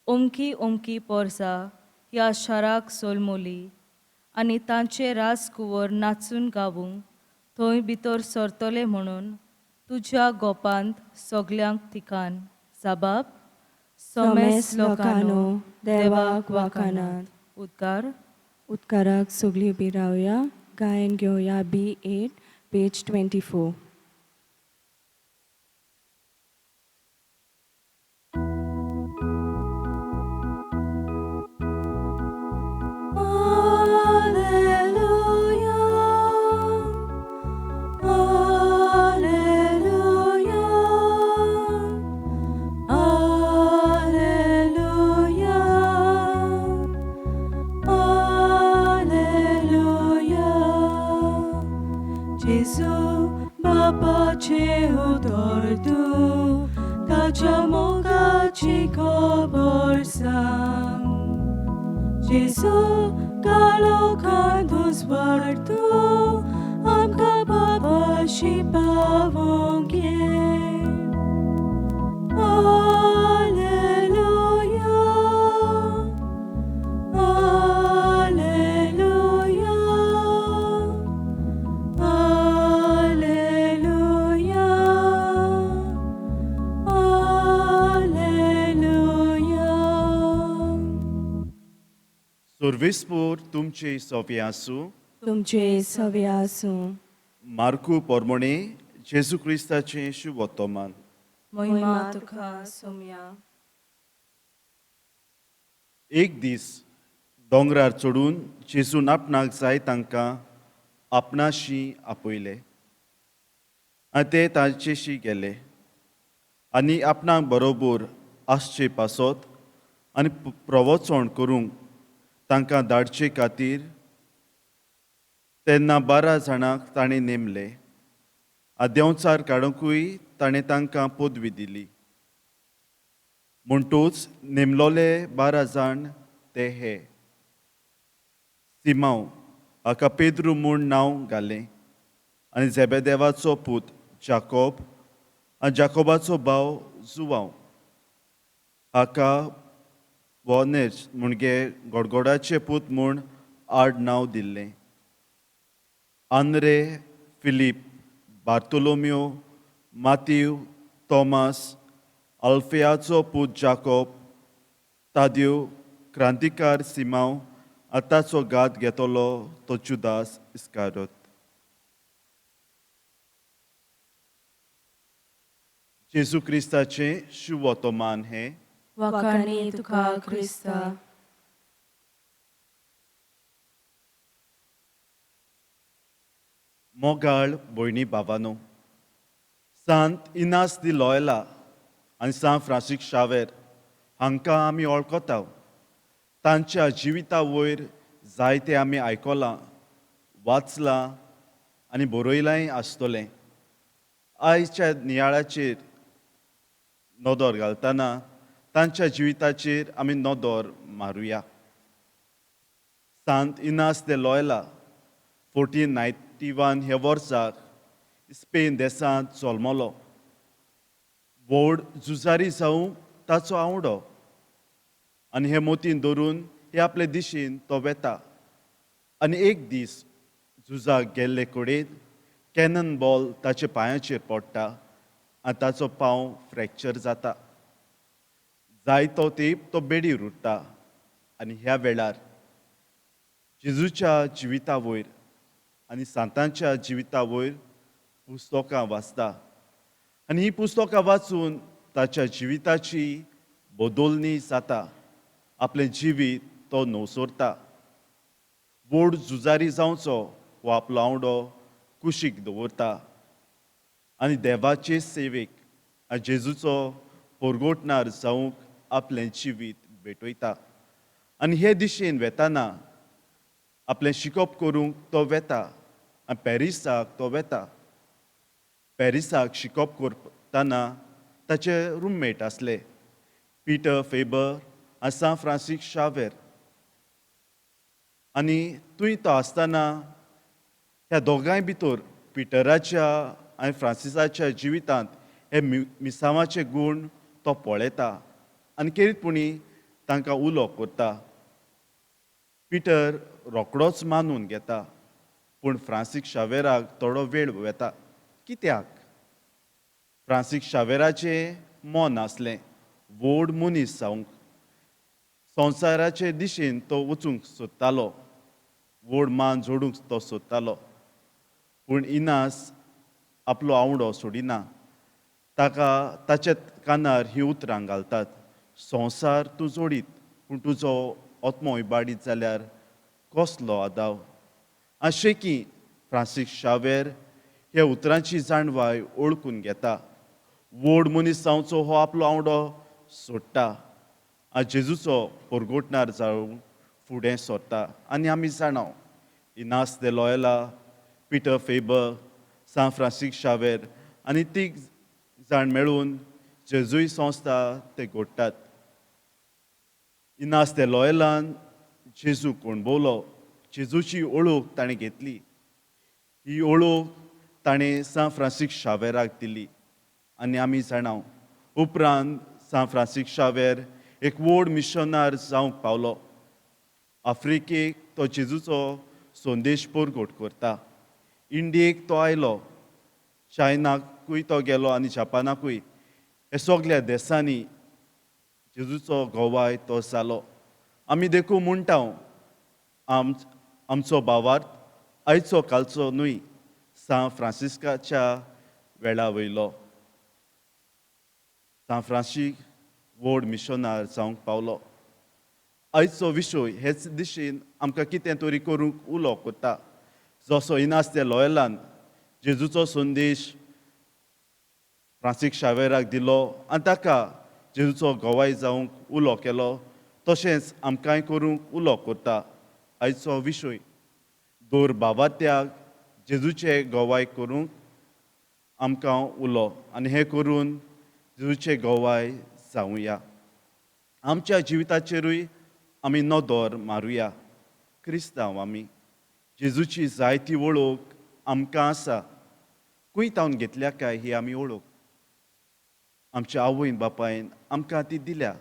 ओमकी ओमकी पोरसां ह्या शाराक जल्मली आनी तांचे राजकुंवर नाचून गावूंक थंय भितर सरतले म्हणून तुज्या गोपांत सगल्यांक तिकान. जबाब. सोमेस्त लोकांनो देवाक वाखाणात. उद्गार. उद्गाराक सगळीं उबी रावया. गायन घेवया B8 page 24. Gesù babacie utor tu, tacia mogaci koborsam. Gesù galo cantus vartu, amka babashi pavongie. Alleluia, Alleluia, Alleluia, Alleluia. सर्वेस्पोर तुमचे सोवे आसूं. तुमचे सवे आसूं. मार्कू पोरमोणे जेजू क्रिस्ताचें शुभ वर्तमान. महिमा तुका सोम्या. एक दीस दोंगरार चडून जेजून आपणाक जाय तांकां आपणाशी आपयले आनी ते तांचेशी गेले आनी आपणाक बरोबर आसचे पासत आनी प्रवचन करूंक तांकां धाडचे खातीर तेन्ना 12 जाणांक ताणें नेमले. देंवचार काडूंकूय ताणें तांकां पदवी दिली. म्हणटूच नेमलोले 12 जाण ते हे. सिमांव हाका पेद्रू म्हूण नांव घालें आनी झेबेदेवाचो पूत जाकोब आनी जाकोबाचो भाव जुवांव हाका बोनेज म्हणजे गडगोडाचे पूत म्हूण आड नांव दिल्लें. आंद्रे, फिलीप, बार्तोलोम्यो, मातीव, तोमास, अल्फेयाचो पूत जाकोब, ताद्यो, क्रांतिकार सिमांव, आतांचो घात घेतलो तो जुदास इस्कारोत. जेजू क्रिस्ताचें शुभ वर्तमान हें वखाणी तुका क्रिस्ता. मोगाळ भयणी भावानो, सांत इनास दी लॉयला आनी सांत फ्रांसीस शावेर हांकां आमी वळखता. तांच्या जिविता वयर जायतें आमी आयकलां, वाचलां आनी बरयलांय आसतलें. आयच्या नियाळाचेर नदर घालतना तांच्या जिविताचेर आमी नदर मारुया. सांत इनास दे लॉयला 1491 ह्या वर्साक स्पेन देशांत जल्मलो. व्हड झुजारी जावंक ताचो आवडो आनी हे मोतीन धरून हे आपले दिशेन तो वेता. आनी एक दीस झुजाक गेल्ले कडेन कॅनन बॉल ताच्या पांयाचेर पडटा आनी ताचो पांव फ्रॅक्चर जाता. जायतो तेंप तो बेडीर उरता आनी ह्या वेळार जेजूच्या जिविता वयर आनी सांतांच्या जिविता वयर पुस्तकां वाचता. आनी ही पुस्तकां वाचून ताच्या जिविताची बदलणी जाता. आपलें जिवीत तो न्हवसोरता. व्हड झुजारी जावचो हो आपलो आवडो कुशीक दवरता आनी देवाचे सेवेक आनी जेजूचो परगोटणार जावंक आपलें जिवीत भेटयता. आनी हे दिशेन वेताना आपलें शिकोप करूंक तो वेता आनी पॅरिसाक तो वेता. पॅरिसाक शिकोप करतना ताचे रूममेट आसले, पिटर फेबर आनी सांत फ्रांसीस शावेर. आनी थंय तो आसतना ह्या दोगांय भितर पिटराच्या आनी फ्रांसिसाच्या जिवितांत हे मिसांवाचे गूण तो पळयता आनी खेरीतपणी तांकां उलो करता. पिटर रोकडोच मानून घेता, पूण फ्रांसीस शावेराक थोडो वेळ वेता. कित्याक? फ्रांसीस शावेराचें मन आसलें व्हड मनीस जावंक. संवसाराचे दिशेन तो वचूंक सोदतालो, व्हड मान जोडूंक तो सोदतालो. पूण इनास आपलो आवडो सोडिना. ताका ताच्या कानार हीं उतरां घालतात, संवसार तूं जोडीत पूण तुजो आत्मो इबाडीत जाल्यार कसलो आदाव. अशें फ्रांसीस शावेर ह्या उतरांची जाणवाय ओळखून घेता. व्हड मनीस जावचो हो आपलो आवडो सोडटा आनी जेजूचो परगोटणार जावंक फुडें सरता. आनी आमी जाणाव इनास दे लॉयला, पिटर फेबर, सांत फ्रांसीस शावेर आनी तीग जाण मेळून जेजूय संस्था ते घडटात. इनास दे लॉयलान जेजूक अणभवलो. जेजूची ओळख ताणें घेतली. ही ओळख ताणें सांत फ्रांसीस शावेराक दिली. आनी आमी जाणाव उपरांत सांत फ्रांसीस शावेर एक व्हड मिशनार जावंक पावलो. आफ्रिकेक तो जेजूचो संदेश परगट करता. इंडियेक तो आयलो, चायनाकूय तो गेलो आनी जपानाकूय. हे सगळ्या देशांनी जेजूचो गोवाय तो जालो. आमी देखून म्हणटा आमचो भावार्थ आयचो कालचो न्हय, सांत फ्रांसिस्काच्या वेळा वयलो. सांत फ्रांसीस व्हड मिशनार जावंक पावलो. आयचो विशय हेच दिशेन आमकां कितें तरी करूंक उलो करता. जसो इनास दे लॉयलान जेजूचो संदेश फ्रांसीस शावेराक दिलो आनी ताका जेजूचो गोवाय जावंक उलो केलो, तशेंच आमकांय करूंक उलो करता. आयचो विशय दोर भावात्याक जेजूचे गोवाय करूंक आमकां उलो आनी हें करून जेजूचे गोवाय जावुया. आमच्या जिविताचेरूय आमी नदर मारुया. क्रिस्तांव आमी. जेजूची जायती वळख आमकां आसा. खंय तावन घेतल्या काय ही आमी वळख आमच्या आवयन बापायन आमकां ती दिल्या.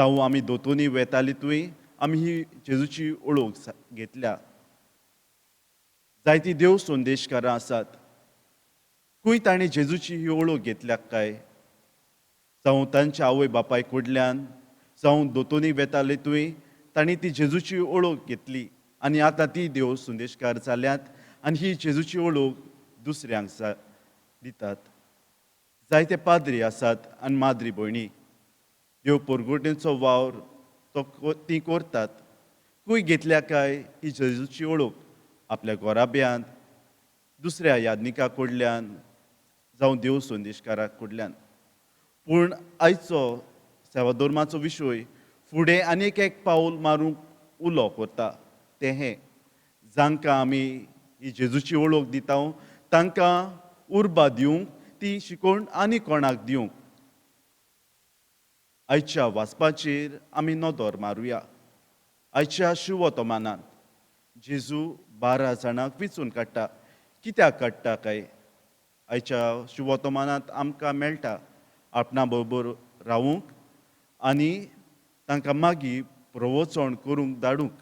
जावं आमी दोतोनी वेतालीतूय आमी ही जेजूची ओळख घेतल्या. जायतीं देव संदेशकारां आसात, खूंय तांणी जेजूची ही ओळख घेतल्या काय? जावं तांच्या आवय बापाय कडल्यान, जावं दोतोनी वेतालीतूय तांणी ती जेजूची ओळख घेतली आनी आतां ती देव संदेशकार जाल्यात आनी ही जेजूची ओळख दुसऱ्यांक दितात. जायते पाद्री आसात आनी माद्री भयणी देव परगोटेचो वावर ती करतात. खूंय घेतल्या काय ही जेजूची ओळख आपल्या घोराब्यांत दुसऱ्या यादनिका कडल्यान जावं देव संदेशकारा कडल्यान. पूण आयचो सेवाधर्माचो विशय फुडें आनीक एक पावल मारूंक उलो करता. तें हें, जांकां आमी ही जेजूची ओळख दिता तांकां उर्बा दिवंक, ती शिकोवन आनी कोणाक दिवंक. आयच्या वाचपाचेर आमी नदर मारुया. आयच्या शिवोतोमानांत जेजू 12 जाणांक वेंचून काडटा. कित्याक काडटा काय? आयच्या शिवोतोमानांत आमकां मेळटा आपणा बरोबर रावूंक आनी तांकां मागीर प्रवचन करूंक धाडूंक.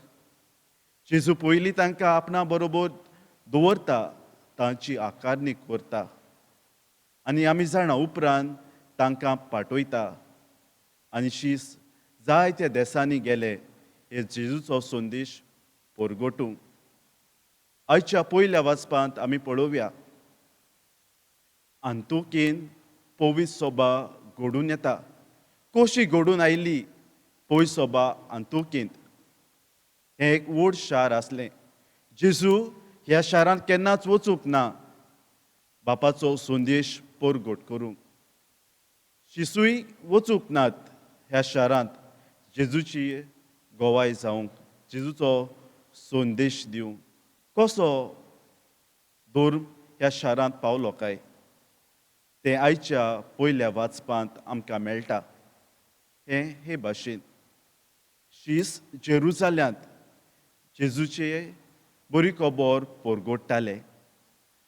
जेजू पयलीं तांकां आपणा बरोबर दवरता, तांची आकारणी करता आनी आमी जाणा उपरांत तांकां पाठयता. आनी शीस जायत्या देसांनी गेले हे जेजूचो संदेश परगोटूंक. आयच्या पयल्या वाचपांत आमी पळोवया, अंतोखेन पवित्र सभा घडून येता. कशी घडून आयली पवित्र सभा अंतोखेंत? हें एक व्हड शार आसलें. जेजू ह्या शारांत केन्नाच वचूंक ना बापाचो संदेश परगट करूंक. शिसूय वचूंक नात ह्या शारांत जेजूची गोवाय जावंक, जेजूचो संदेश दिवंक. कसो धर्म ह्या शारांत पावलो काय तें आयच्या पयल्या वाचपांत आमकां मेळटा. हे भाशेन शीस जेरुसाल्यांत जेजूचे बरी खबर परगोडटाले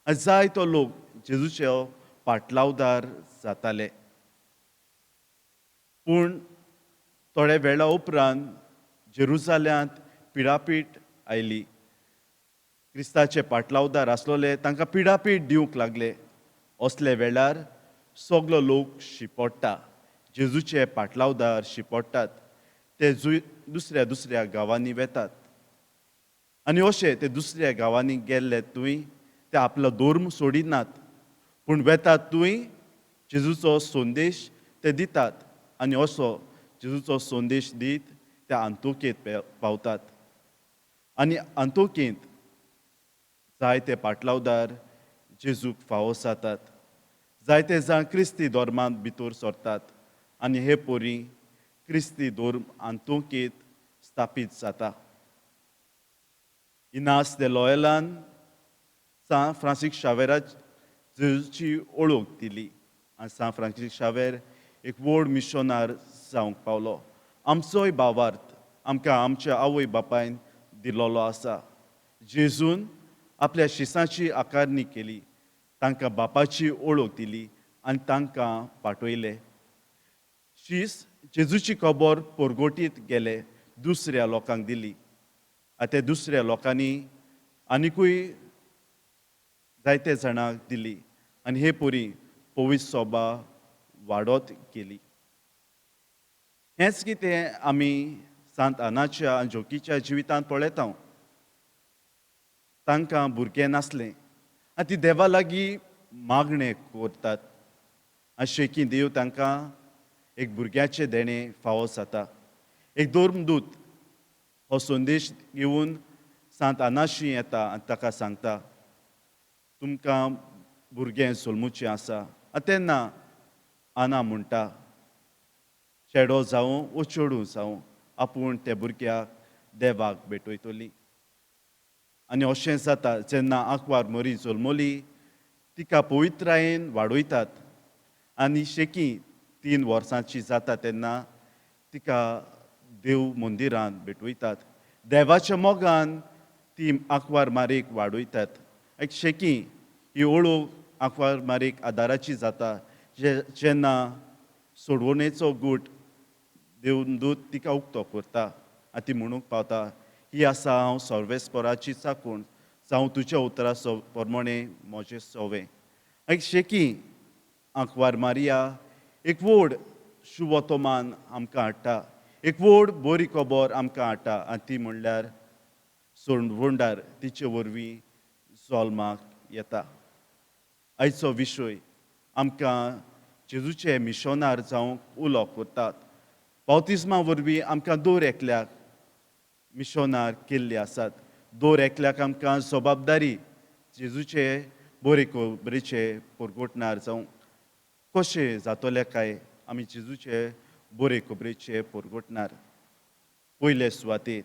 आनी जायतो लोक जेजूचो पाटलावदार जाताले. पूण थोड्या वेळा उपरांत जेरुसाल्यांत पिडापीट आयली. क्रिस्ताचे पाटलावदार आसलोले तांकां पिडापीट दिवंक लागले. असले वेळार सगलो लोक शिपडटा. जेजूचे पाटलावदार शिपडटात. ते दुसऱ्या दुसऱ्या गांवांनी वेतात आनी अशे ते दुसऱ्या गांवांनी गेल्ले थंय ते आपलो धर्म सोडिनात, पूण वेतात थंय जेजूचो संदेश ते दितात आनी असो जेजूचो संदेश दीत ते अंतोखेंत पावतात. आनी अंतोखेंत जायते पाटलावदार जेजूक फावो जातात. जायते जाण क्रिस्ती धर्मांत भितर सरतात आनी हे पोरी क्रिस्ती धर्म अंतोखेंत स्थापीत जाता. इनास दे लॉयलान सान फ्रांसीस शावेराक जेजूची ओळख दिली आनी सान फ्रांसीस शावेर एक व्हड मिशनार जावंक पावलो. आमचोय भावार्थ आमकां आमच्या आवय बापायन दिलोलो आसा. जेजून आपल्या शिसांची आकारणी केली, तांकां बापाची ओळख दिली आनी तांकां पाठयले. शीस जेजूची खबर परगोटीत गेले, दुसऱ्या लोकांक दिली. आतां दुसऱ्या लोकांनी आनिकूय जायते जाणांक दिली आनी हे परी पवित्र सभा वाडत गेली. हेंच कितें आमी सांत आनाच्या आनी जोकीच्या जिवितांत पळयता. तांकां भुरगें नासलें आनी ती देवा लागीं मागणें करतात आनी शेकी देव तांकां एक भुरग्याचें देणें फावो जाता. एक धर्मदूत हो संदेश घेवन सांत आनाशी येता आनी ताका सांगता, तुमकां भुरगें जल्मुचें आसा. तेन्ना आना म्हणटा, चेडो जावं वो चेडूं जावं आपूण त्या भुरग्याक देवाक भेटयतली. आनी अशें जाता जेन्ना आंकवार मरी जल्मली तिका पवित्रायेन वाडयतात आनी शेकी 3 वर्सांची जाता तेन्ना तिका देव मंदिरांत भेटयतात. देवाच्या मोगान ती आंकवार मारेक वाडयतात. एक शेकी ही ओळख आंकवार मारेक आदाराची जाता. जेन्ना सोडवणेचो गूट देवन दूत तिका उक्तो करता आनी ती म्हणूंक पावता ही आसा हांव सर्वेस्पराची चाकूण जावं तुज्या उतरा प्रमाणे म्हजें सोवें. एक शेकी आंकवार मारिया एक व्हड शुभ वर्तमान आमकां हाडटा, एक व्हड बरी खबर आमकां हाडटा आनी ती म्हणल्यार सोडवंडार तिचे वरवीं जल्माक येता. आयचो विशय आमकां जेजूचे मिशनार जावंक उलो करतात. बावतिजमा वरवीं आमकां दर एकल्याक मिशनार केल्ले आसात. दर एकल्याक आमकां जबाबदारी जेजूचे बरे खबरेचे परगोटणार जावंक कशें जातलें काय आमी जेजूचे बरे खबरेचे परगोटणार. पयले सुवातेर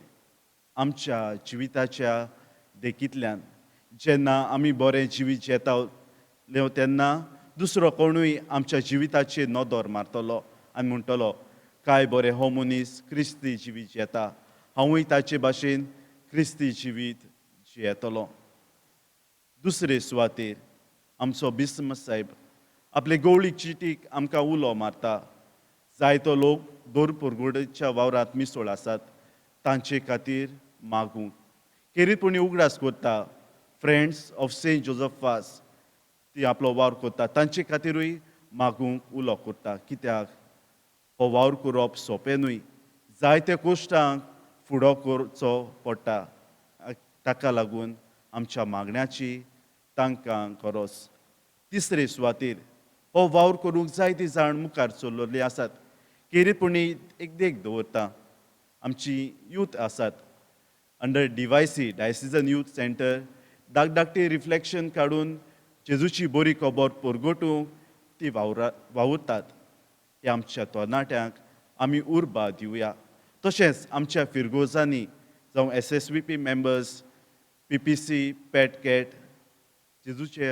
आमच्या जिविताच्या देखींतल्यान जेन्ना आमी बरें जिवीत जेता तेन्ना दुसरो कोणूय आमच्या जिविताचेर नदर मारतलो आनी म्हणटलो काय बरें हो मनीस क्रिस्ती जिवीत जेता, हांवूय ताचे भाशेन क्रिस्ती जिवीत जियेतलो. दुसरे सुवातेर आमचो बिस्मस साहेब आपले गवळीक चिटीक आमकां उलो मारता. जायतो लोक दोर परगोडेच्या वावरांत मिसळ आसात तांचे खातीर मागूंक खेरीतपणी उगडास करता. फ्रेंड्स ऑफ सेंट जोझफास ती आपलो वावर करता तांचे खातीरूय मागूंक उलो करता. कित्याक हो वावर करप सोंपें न्हय, जायत्या कोश्टांक फुडो करचो पडटा. ताका लागून आमच्या मागण्याची तांकां गरज. तिसरे सुवातेर हो वावर करूंक जायतीं जाण मुखार चल्लोलीं आसात. खेरीतपणी एक देख दवरता आमची यूथ आसात. अंडर डीवायसी डायसिजन यूथ सेंटर धाकटे रिफ्लेक्शन काडून जेजूची बरी खबर परगोटूंक ती वावुरतात. हे आमच्या तरणाट्यांक आमी उर्बा दिवया. तशेंच आमच्या फिरगोजांनी जावं SSVP मेंबर्स, PPC, पेट कॅट जेजूचे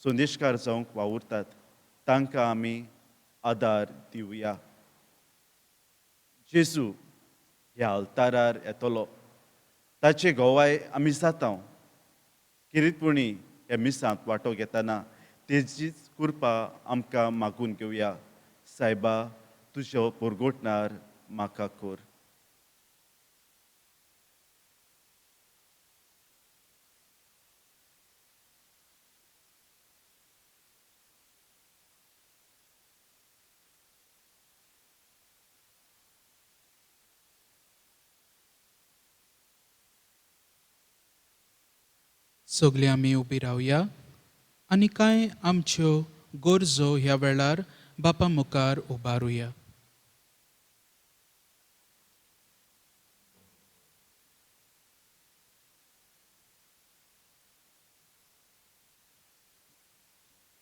संदेशकार जावंक वावुरतात तांकां आमी आदार दिवया. जेजू ह्या अल्तारार येतलो, ताचे गोवाय आमी जाता. किरीतपणी ह्या मिसांत वांटो घेतना तेजीच कृपा आमकां मागून घेवया. सायबा तुज्यो परगोटणार म्हाका कर. सगळीं आमी उबी रावया आनी कांय आमच्यो गरजो ह्या वेळार बापा मुखार उबारुया.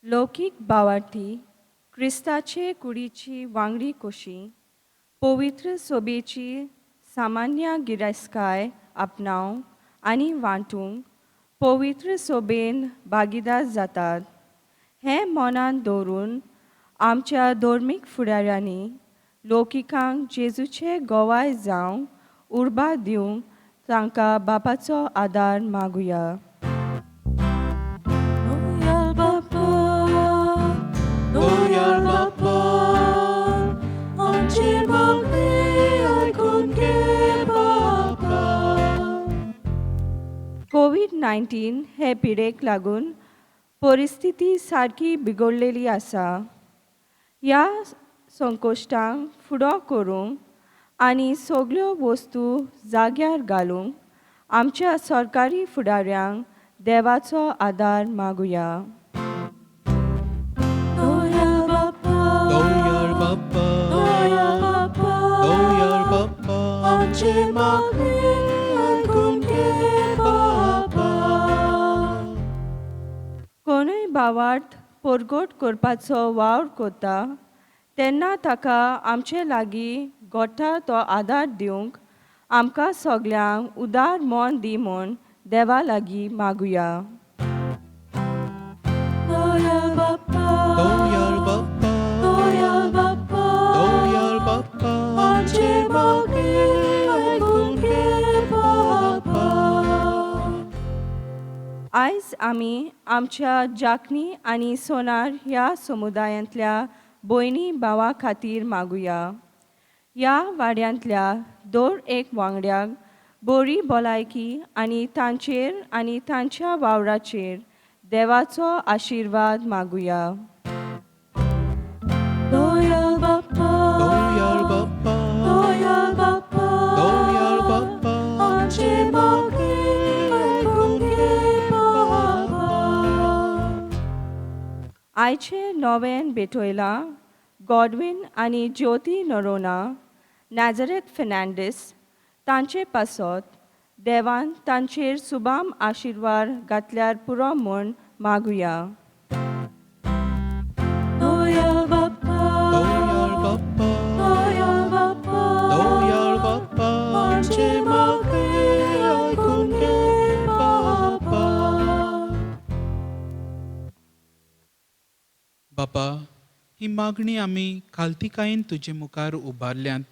लौकीक भावार्थी क्रिस्ताचे कुडीची वांगडी कशी पवित्र सोबेची सामान्य गिरायस्काय आपणावंक आनी वांटूंक पवित्र सोबेन भागीदार जातात. हें मनांत दवरून आमच्या धर्मीक फुडाऱ्यांनी लौकिकांक जेजूचे गोवाय जावंक उर्बा दिवंक तांकां बापाचो आदार मागुया. Loyal Baba, आमची मागणी ऐकून घे बाबा. कोविड-19 हे पिडेक लागून परिस्थिती सारकी बिगडलेली आसा. ह्या संकश्टांक फुडो करूंक आनी सगळ्यो वस्तू जाग्यार घालूंक आमच्या सरकारी फुडाऱ्यांक देवाचो आदार मागुया. Loyal Baba, Loyal Baba, Loyal Baba, Loyal Baba, आमची मागणी ऐकून घे बाबा. कोणूय भावार्थ परगोट करपाचो वावर करता तेन्ना ताका आमचे लागीं गोठा तो आदार दिवंक आमकां सगल्यांक उदार मोन दी म्हूण देवा लागीं मागुया. Loyal Baba, Loyal Baba, Loyal Baba, Loyal Baba, आमची मागणी ऐकून घे बाबा. आयज आमी आमच्या जाखणी आनी सोनार ह्या समुदायांतल्या भयणी भावां खातीर मागुया. ह्या वाड्यांतल्या दर एक वांगड्याक बरी भलायकी आनी तांच्या वावराचेर देवाचो आशिर्वाद मागुया. दोयाल बाप्पा दोयाळ बाप्पा दोयाल बाप्पा दोयाळ बाप्पा आमचे मागे ऐकून घे बाबा. आयचे नोवेन बेटोयला गॉडविन आनी ज्योती नरोना नॅझरेथ फेर्नांडीस तांचे पासत देवान तांचेर सुबाम आशिर्वाद घातल्यार पुरो म्हूण मागुया. दोयाल बाप्पा दोयाळ बाप्पा दोयाल बाप्पा दोयाळ बाप्पा आमचे मागे ऐकून घे बाप्पा. बापा, ही मागणी आमी खालतीकायेन तुजे मुखार उबारल्यांत.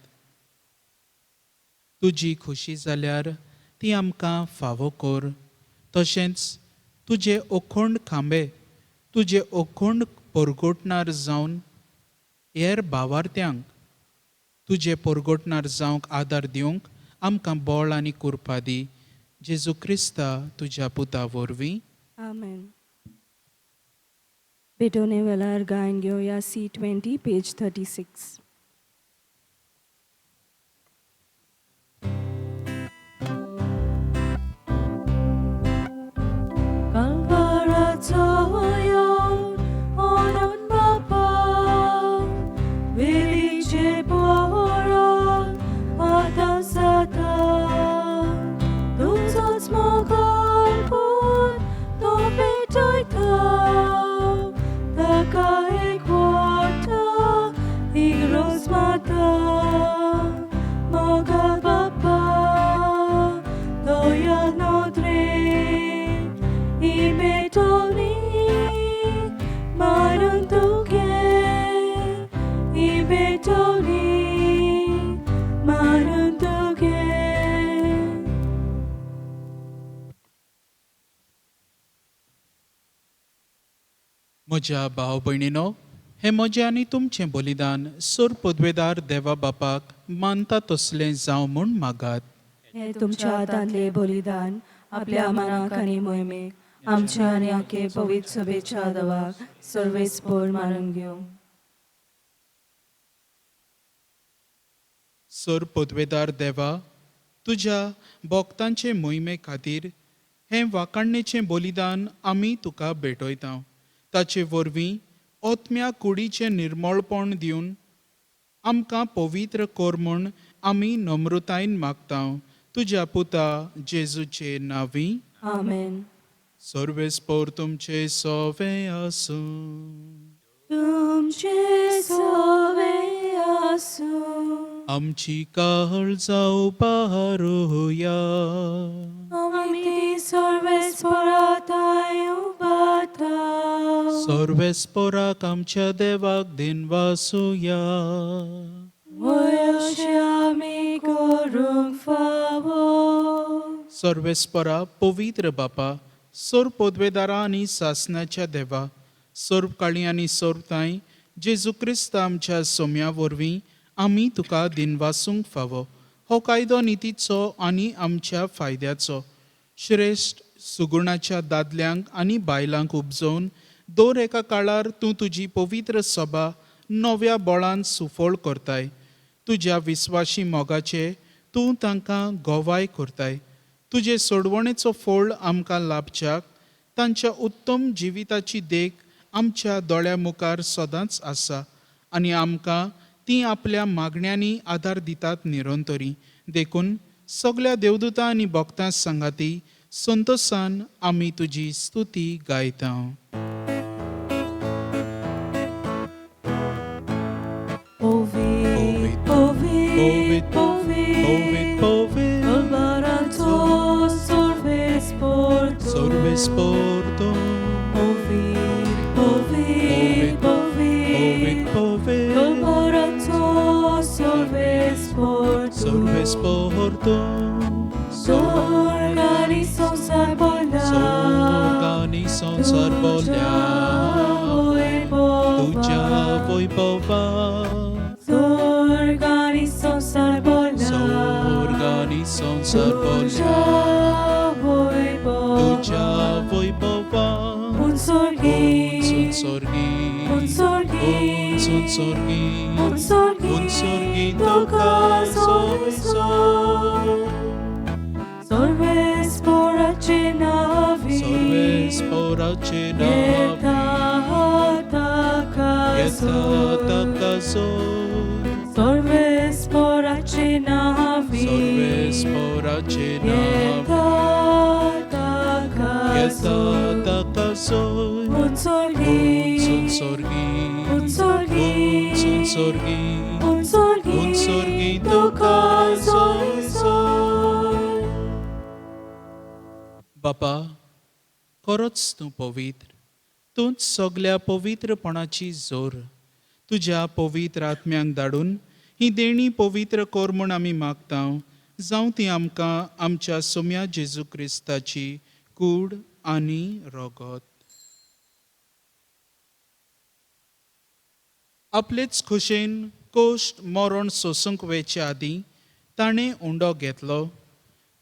तुजी खुशी जाल्यार ती आमकां फावो कर. तशेंच तुजे अखंड खांबे तुजे अखंड परगोटणार जावन हेर भावार्थ्यांक तुजे परगोटणार जावंक आदार दिवंक आमकां बळ आनी कृपा दी. जेजू क्रिस्ता तुज्या पुता वरवीं. आमेन. बेटोने वेळार गायन घेवया C20 page 36. Kalvaraco jon, onon Bapa, veliče poron, atan satan. Ducot smogol pun, to petoita, taka ekwata, igros mata. Mogal Bapa, doyal notre, i betoni maruntuke, i betoni maruntuke. म्हज्या भाव भयणीनो, हे म्हजें आनी तुमचें बलिदान सोर पदवेदार देवा बापाक मानता तसलें जावं म्हूण मागात. हे तुमच्या हातांतले बलिदान आपल्या मनाक आनी मोहिमेक आमच्या आनी आखे पवित्र सभेच्या दवाक सर्वेस्पोर मानून घेवं. सोर पदवेदार देवा, तुज्या भोगतांचे मोहिमे खातीर हें वाकाणणेचें बलिदान आमी तुका भेटयता. ताचे वरवीं ओतम्या कुडीचें निर्मळपण दिवन आमकां पवित्र कर म्हूण आमी नम्रतायेन मागता. तुज्या पुता जेजूचे नांवी. आमेन. सर्वेस्पोर तुमचे सोवे आसूं. तुमचे सवे आसूं. आमची काळजां उबारुया. आमी सर्वेस्पोराताय उबाता. सर्वेस्पोराक आमच्या देवाक दिनवासुया. वयशे आमी करूंक फावो. सर्वेस्परा पवित्र बापा, सोर पदवेदारा आनी सासणाच्या देवा, सोर्ब काळी आनी सोर्बताय जेजू क्रिस्त आमच्या सोम्या वरवीं आमी तुका दिनवासूंक फावो. हो कायदो नितीचो आनी आमच्या फायद्याचो. श्रेश्ठ सुगुणाच्या दादल्यांक आनी बायलांक उपजोवन दर एका काळार तूं तुजी पवित्र सभा नव्या बळान सुफोळ करताय. तुज्या विस्वाशी मोगाचे तूं तांकां गोवाय करताय. तुजे सोडवणेचो फळ आमकां लाभच्याक तांच्या उत्तम जिविताची देख आमच्या दोळ्या मुखार सदांच आसा आनी आमकां ती आपल्या मागण्यांनी आदार दितात निरंतरी. देखून सगळ्या देवदूतां आनी भक्तां सांगाती संतोशान आमी तुजी स्तुती गायता. Ovid, Ovid, Ovid, Ovid, Kalvaraco sorvesporto. Sorvesporto. Ovid, Ovid, Ovid, Ovid. Kalvaraco sorvesporto. Sorvesporto. Sorganizon sarbola. Sorganizon sarbola. Tuja vojbova. Sorganizon सर्वोल्या तुझ्या वैभवान उंचोर्गी तुका सर्वेस्पोराचे नावी सर्वेस्पोराचे नावी येता ताका सर्वेस्पोराचे नावी सर्वेस्पोराचे नावी येता ताका Unsorgi, तुका बापा, खरोच तूं पवित्र, तूंच सगळ्या पवित्रपणाची जोर. तुज्या पवित्र आत्म्यांक धाडून ही देणी पवित्र कोर म्हूण आमी मागतां. जावं ती आमकां आमच्या सोम्या जेजू क्रिस्ताची कूड आनी रगत. आपलेच खुशेन कोश्ट मरण सोसूंक वेचे आदीं ताणें उंडो घेतलो.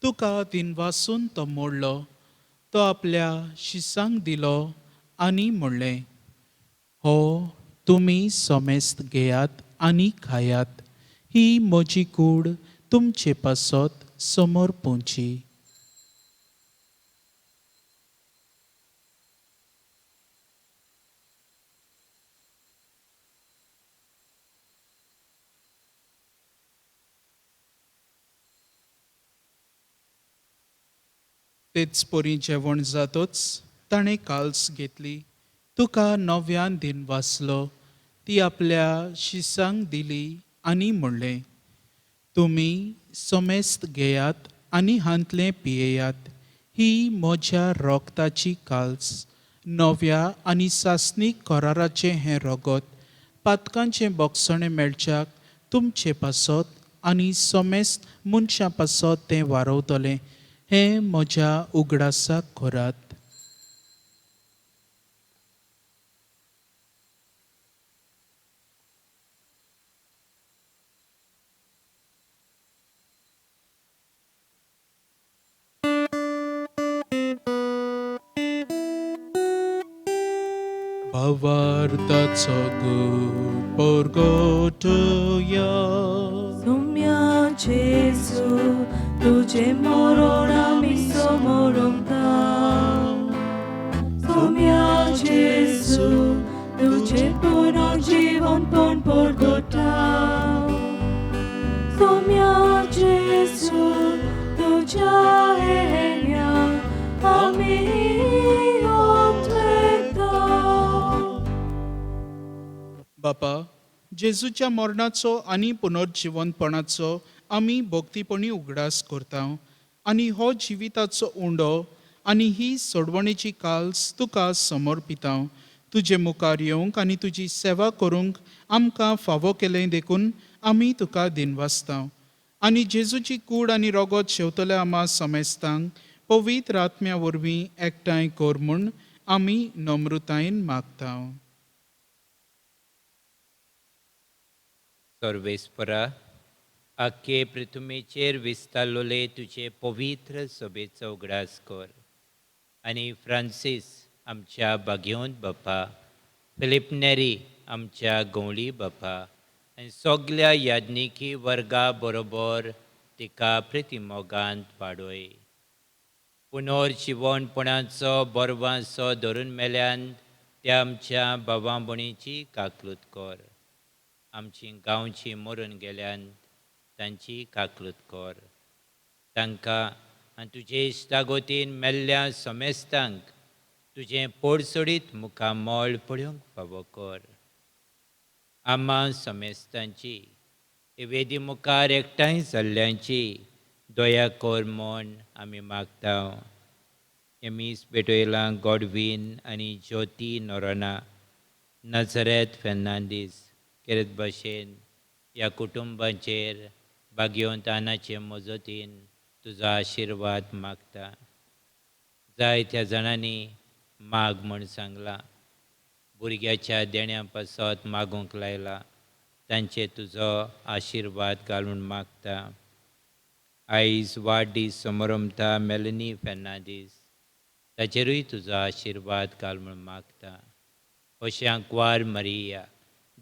तुका दिनवासून तो मोडलो. तो आपल्या शिसांक दिलो आनी म्हणलें, हो तुमी सोमेस्त घेयात आनी खायात. ही म्हजी कूड तुमचे पासत समोर पोंची. तेच पोरी जेवण जातोच ताणें काल्स घेतली. तुका नव्यान दिन वाचलो. ती आपल्या शिसांक दिली आनी म्हणलें, तुमी सोमेस्त घेयात आनी हांतलें पियेयात. ही म्हज्या रोगताची काल्स, नव्या आनी सासणीक कराराचें हें रगत. पातकांचें बोगसणें मेळच्याक तुमचे पासत आनी सोमेस्त मनशां पासत तें वारवतलें. हें म्हज्या उगडासाक करात. भावार्थाचो परगटया सोम्या जेजू तुझे मरण आमी समोरंता. सोम्या जेजू तुझे पुनर्जीवन पण परगटा. सोम्या जेजू तुझ्या हेण्या आमी ओंतलेता. बापा, जेजूच्या मरणाचो आनी पुनर्जीवनपणाचो आमी भक्तीपणी उगडास करता आनी हो जिविताचो उंडो आनी ही सोडवणेची काल्स तुका समर्पिता. तुजे मुखार येवंक आनी तुजी सेवा करूंक आमकां फावो केलें देखून आमी तुका दिनवासता. आनी जेजूची कूड आनी रगत शेवतल्या आमा समेस्तांक पवित्र आत्म्या वरवीं एकठांय कर म्हूण आमी नम्रतायेन मागता. सर्वेस्परा, आख्खे पृथ्वीचेर विस्तारलोले तुजे पवित्र सभेचो उगडास कर. आनी फ्रांसीस आमच्या बागेवंत बापा, फिलिप नेरी आमच्या गवळी बापा आनी सगळ्या याज्ञिकी वर्गा बरोबर तिका प्रतिमोगांत वाडोय. पुनर्जीवनपणाचो बरवांसो धरून मेल्यान त्या आमच्या भावां भयणीची काकलूत कर. आमची गांवची मरून गेल्यान तांची काकलूत कर. तांकां आनी तुजे इश्टागोतीन मेल्ल्या समेस्तांक तुजें पोडसोडीत मुखामोळ पळोवंक फावो कर. आम्हा समेस्तांची वेदी मुखार एकठांय जाल्ल्यांची दया कर म्हूण आमी मागता. एमीस बेटोयला गॉडवीन आनी ज्योती नोराना, नजरेत फेर्नांदीस केरेत भाशेन ह्या कुटुंबाचेर भाग्यवंतानाचे मजतीन तुजो आशिर्वाद मागता. जायत्या जाणांनी माग म्हूण सांगलां. भुरग्याच्या देण्या पासत मागूंक लायला. तांचे तुजो आशिर्वाद घालून मागता. आयज वाडदीस समारंभता मेलनी फेर्नांदीस ताचेरूय तुजो आशिर्वाद घाल म्हूण मागता. अशें अंकवार मरिया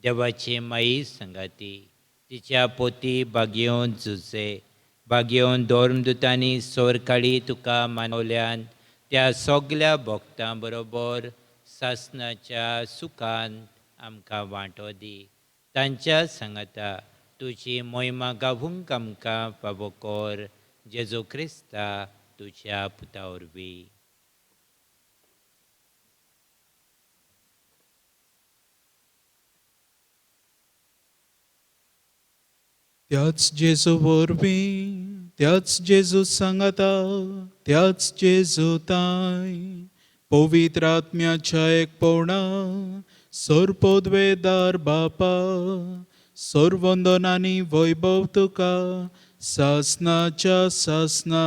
देवाची माई संगाती तिच्या पोती बागेवन झुजे बागेवन धोर्मदुतांनी सोर काळी तुका मानवल्यान त्या सगल्या भक्तां बरोबर सासणाच्या सुखान आमकां वांटो दी. तांच्या सांगाता तुजी मोहिमा गावूंक आमकां फावो कर. जेजू क्रिस्ता तुज्या पुता वरवीं. त्याच जेजू वरवीं त्याच जेजू सांगाता त्याच जेजू ताय पवित्र आत्म्याच्या एकपवना सोरपोदवेदार बापा सोरवंदनांनी वैभव तुका सासनाच्या सासना.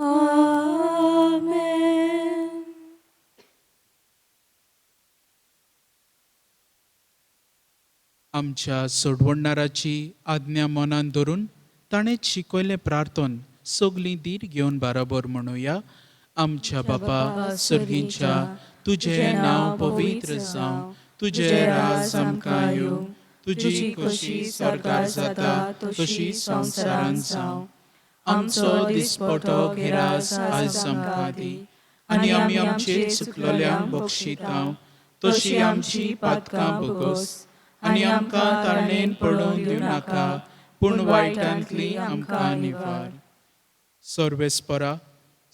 आमेन. आमच्या सोडवणाराची आज्ञा मनान धरून ताणें शिकयलें प्रार्थन सगलीं दीर घेवन बराबर म्हणुया. आमच्या बापा सर्गीच्या तुझे नांव पवित्र जावं, तुझे राज आमकां येवं, तुजी कशी स्वर्गार जाता तशी संवसारांत जावं. आमचो दिसपटो गिरास आयज आमकां दी, आनी आमी आमचे चुकलोल्यांक बक्षितांव तशी आमची पातकां भोगोस, आनी आमकां तारणेन पडून दिवं नाका, पूण वायटांतली आमकां निवार. सर्वेस्परा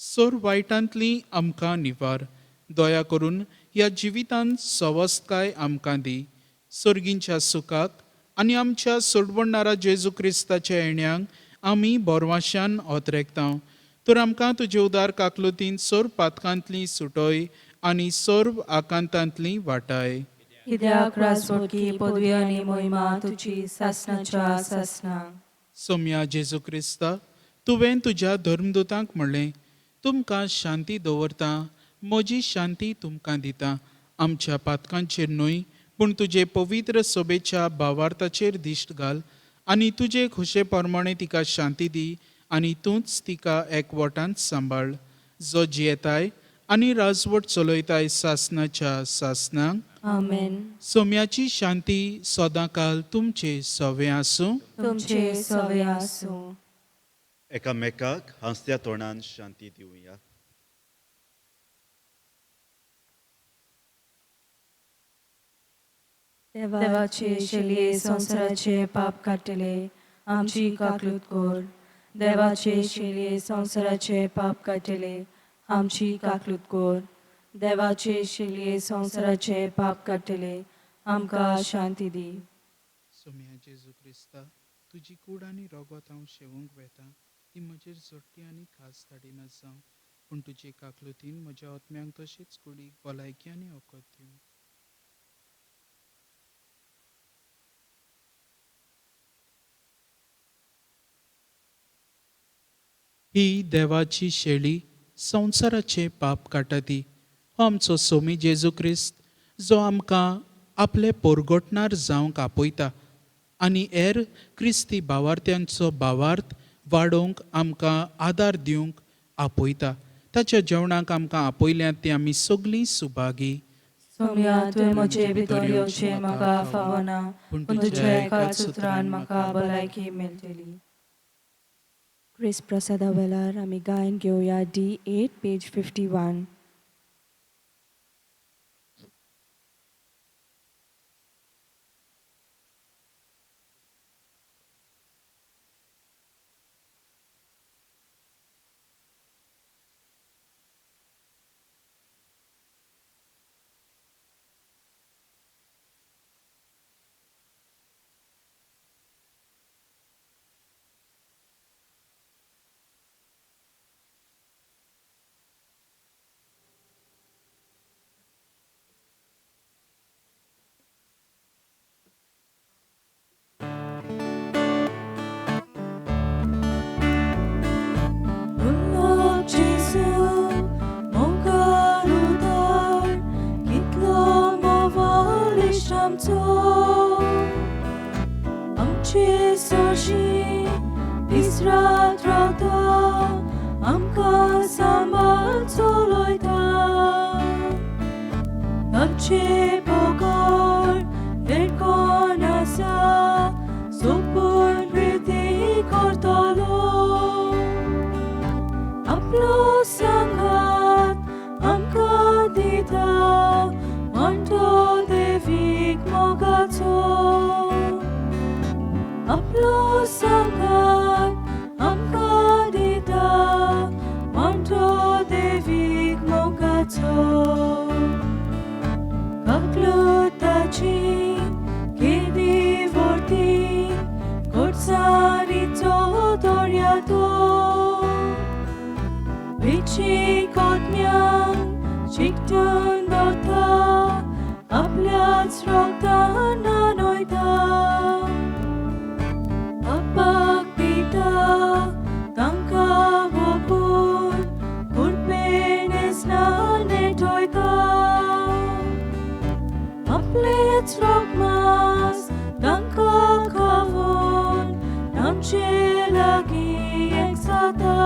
सोर वायटांतली आमकां निवार. दया करून ह्या जिवितांत सवस्तकाय आमकां दी. सर्गींच्या सुखाक आनी आमच्या सोडवणारा जेजू क्रिस्ताच्या येण्याक आमी बोरवाशान ओतरेकतांव. तर आमकां तुजे उदार काकलुतीन सोर पातकांतली सुटोय आनी सोर आकांतांतली वाटाय. कित्याक राजवटकी पदवी आनी मोहिमा तुजी सासणाच्या सासना. सोम्या जेजू क्रिस्ता तुवें तुज्या धर्मदूतांक म्हणलें, तुमकां शांती दवरता, म्हजी शांती तुमकां दिता. आमच्या पातकांचेर न्हय पूण तुजे पवित्र सोबेच्या भावार्थाचेर दिश्ट घाल, आनी तुजे खुशे प्रमाणे तिका शांती दी, आनी तूंच तिका एकवटांत सांबाळ. जो जियेताय आनी राजवट चलयताय सासणाच्या सासनांक. आमेन. सोम्याची शांती सदांकाल तुमचे सवे आसूं. तुमचे सवे आसूं. एकामेकाक हांसत्या तोंडान शांती दिवया. देवाचे शेलये संवसाराचे पाप काडटले, आमची काकलूत कोर. देवाचे शेलये संवसाराचे पाप काडटले, आमची काकलूत कोर. देवाचे शेलये संवसाराचे पाप काडटले, आमकां शांती दी. सोम्या जेजू क्रिस्ता तुजी कूड आनी रगत हांव शेवूंक वेता, ती म्हजेर जोडटी आनी खास धाडिना जावं, पूण तुजे काकलुतीन म्हज्या आत्म्यांक तशीच कुडीक भलायकी आनी वखद दिवं. ही देवाची शेळी संवसाराचे पाप काडटा ती. हो आमचो सोमी जेजू क्रिस्त जो आमकां आपले पोरगोटणार जावंक आपयता आनी हेर क्रिस्ती भावार्थ्यांचो भावार्थ वाडोवंक आमकां आदार दिवंक आपयता. ताच्या जेवणाक आमकां आपयल्यात ती आमी सगलीं सुभागी. सोम्या तुवें म्हजे भितर येवचें म्हाका फावना, पूण तुज्या एकाच उतरान म्हाका भलायकी मेळटली. क्रिस्त प्रसादा वेळार आमी गायन घेवया D8 पेज 51. तुझे बगर एकोन आसा सोपून प्रीती करतलो आपलो सांगात आमकां दिता म्हणटो देवीक मोगाचो आपलो सांगात आमकां दिता म्हणटो देवीक मोगाचो Kakluttaci kedi vorti kortsarico doriato Vici kotmian chiktun dorta आपल्याच रोगतान नोयता आपाक दिता तांकां वपून कुडपेनेस नेटोयता आपलेच रोगमास तांकां खावून आमचे लागीं एक जाता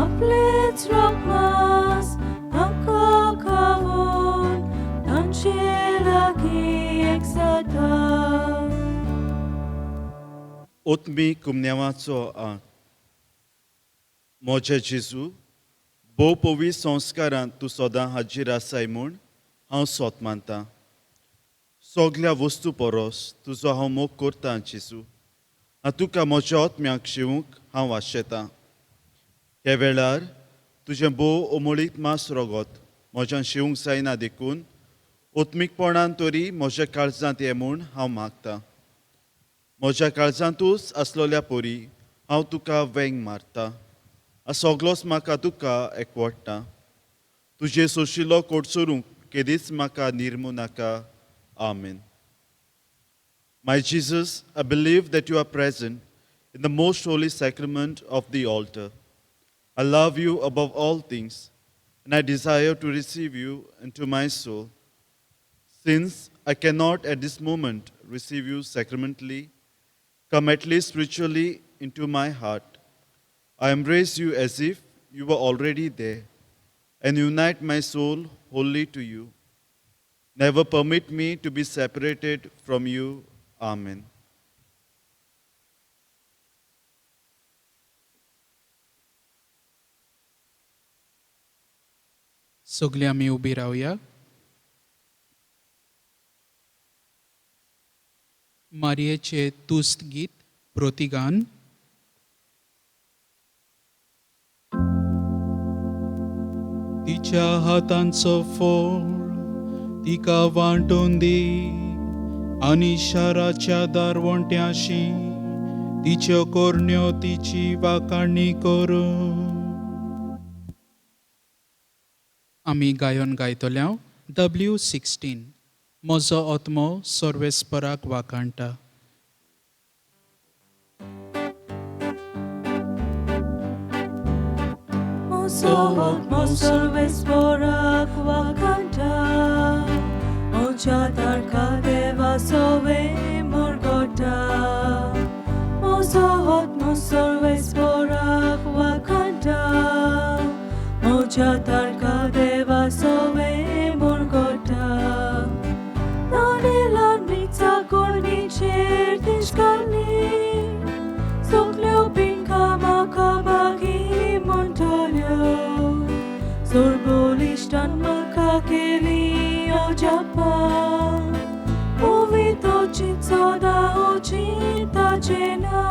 आपलेच रोगमास तांकां खावून आमचे लागीं एक जाता ओतमी कुमन्यावाचो मोजे जेजू भोव पवी संस्कारांत तूं सदां हाजीर आसाय म्हूण हांव सोत मानतां सगल्या वस्तू परोस तुजो हांव मोग करतां जेजू तुका म्हज्या ओतम्याक शिवूंक हांव वाशेतां हे वेळार तुजें भोव अमोळीत मास रोगोत म्हज्यान शिवूंक जायना देखून ओतमीकपणान तरी म्हज्या काळजांत ये म्हूण हांव मागतां म्हज्या काळजांतूच आसलोल्या पोरी हांव तुका वेंग मारतां सगलोच म्हाका तुका एकवडटा तुजे सोशिल्लो कोडसोरूंक केदीच म्हाका निर्मू नाका आमेन My Jesus, I believe that you are present in the most holy sacrament of the altar. I love you above all things, and I desire to receive you into my soul. Since I cannot at this moment receive you sacramentally, come at least spiritually into my heart. I embrace you as if you were already there, and unite my soul wholly to you. Never permit me to be separated from you. Amen. सगळीं आमी उबी रावया मारयेचे तुस्त गीत प्रोतिगान तिच्या हातांचो फळ तिका वांटून दी आनी शाराच्या दारवंट्याशी तिच्यो कोरण्यो तिची वाकाणणी कर आमी गायन गायतल्या W16 म्हजो आत्मो सर्वेस्पराक वाकाणटा Mozo सर्वेस्पराक वाकाणटा Moja tarka deva sove morgota Mozo सर्वेस्पराक वाकाणटा Moja tarka deva sove morgota Danelan mitza gornicher tishkali Soglio pinka makabagi montolio Zorbolistan makakeli o Japan Uvito chitsoda o chita cena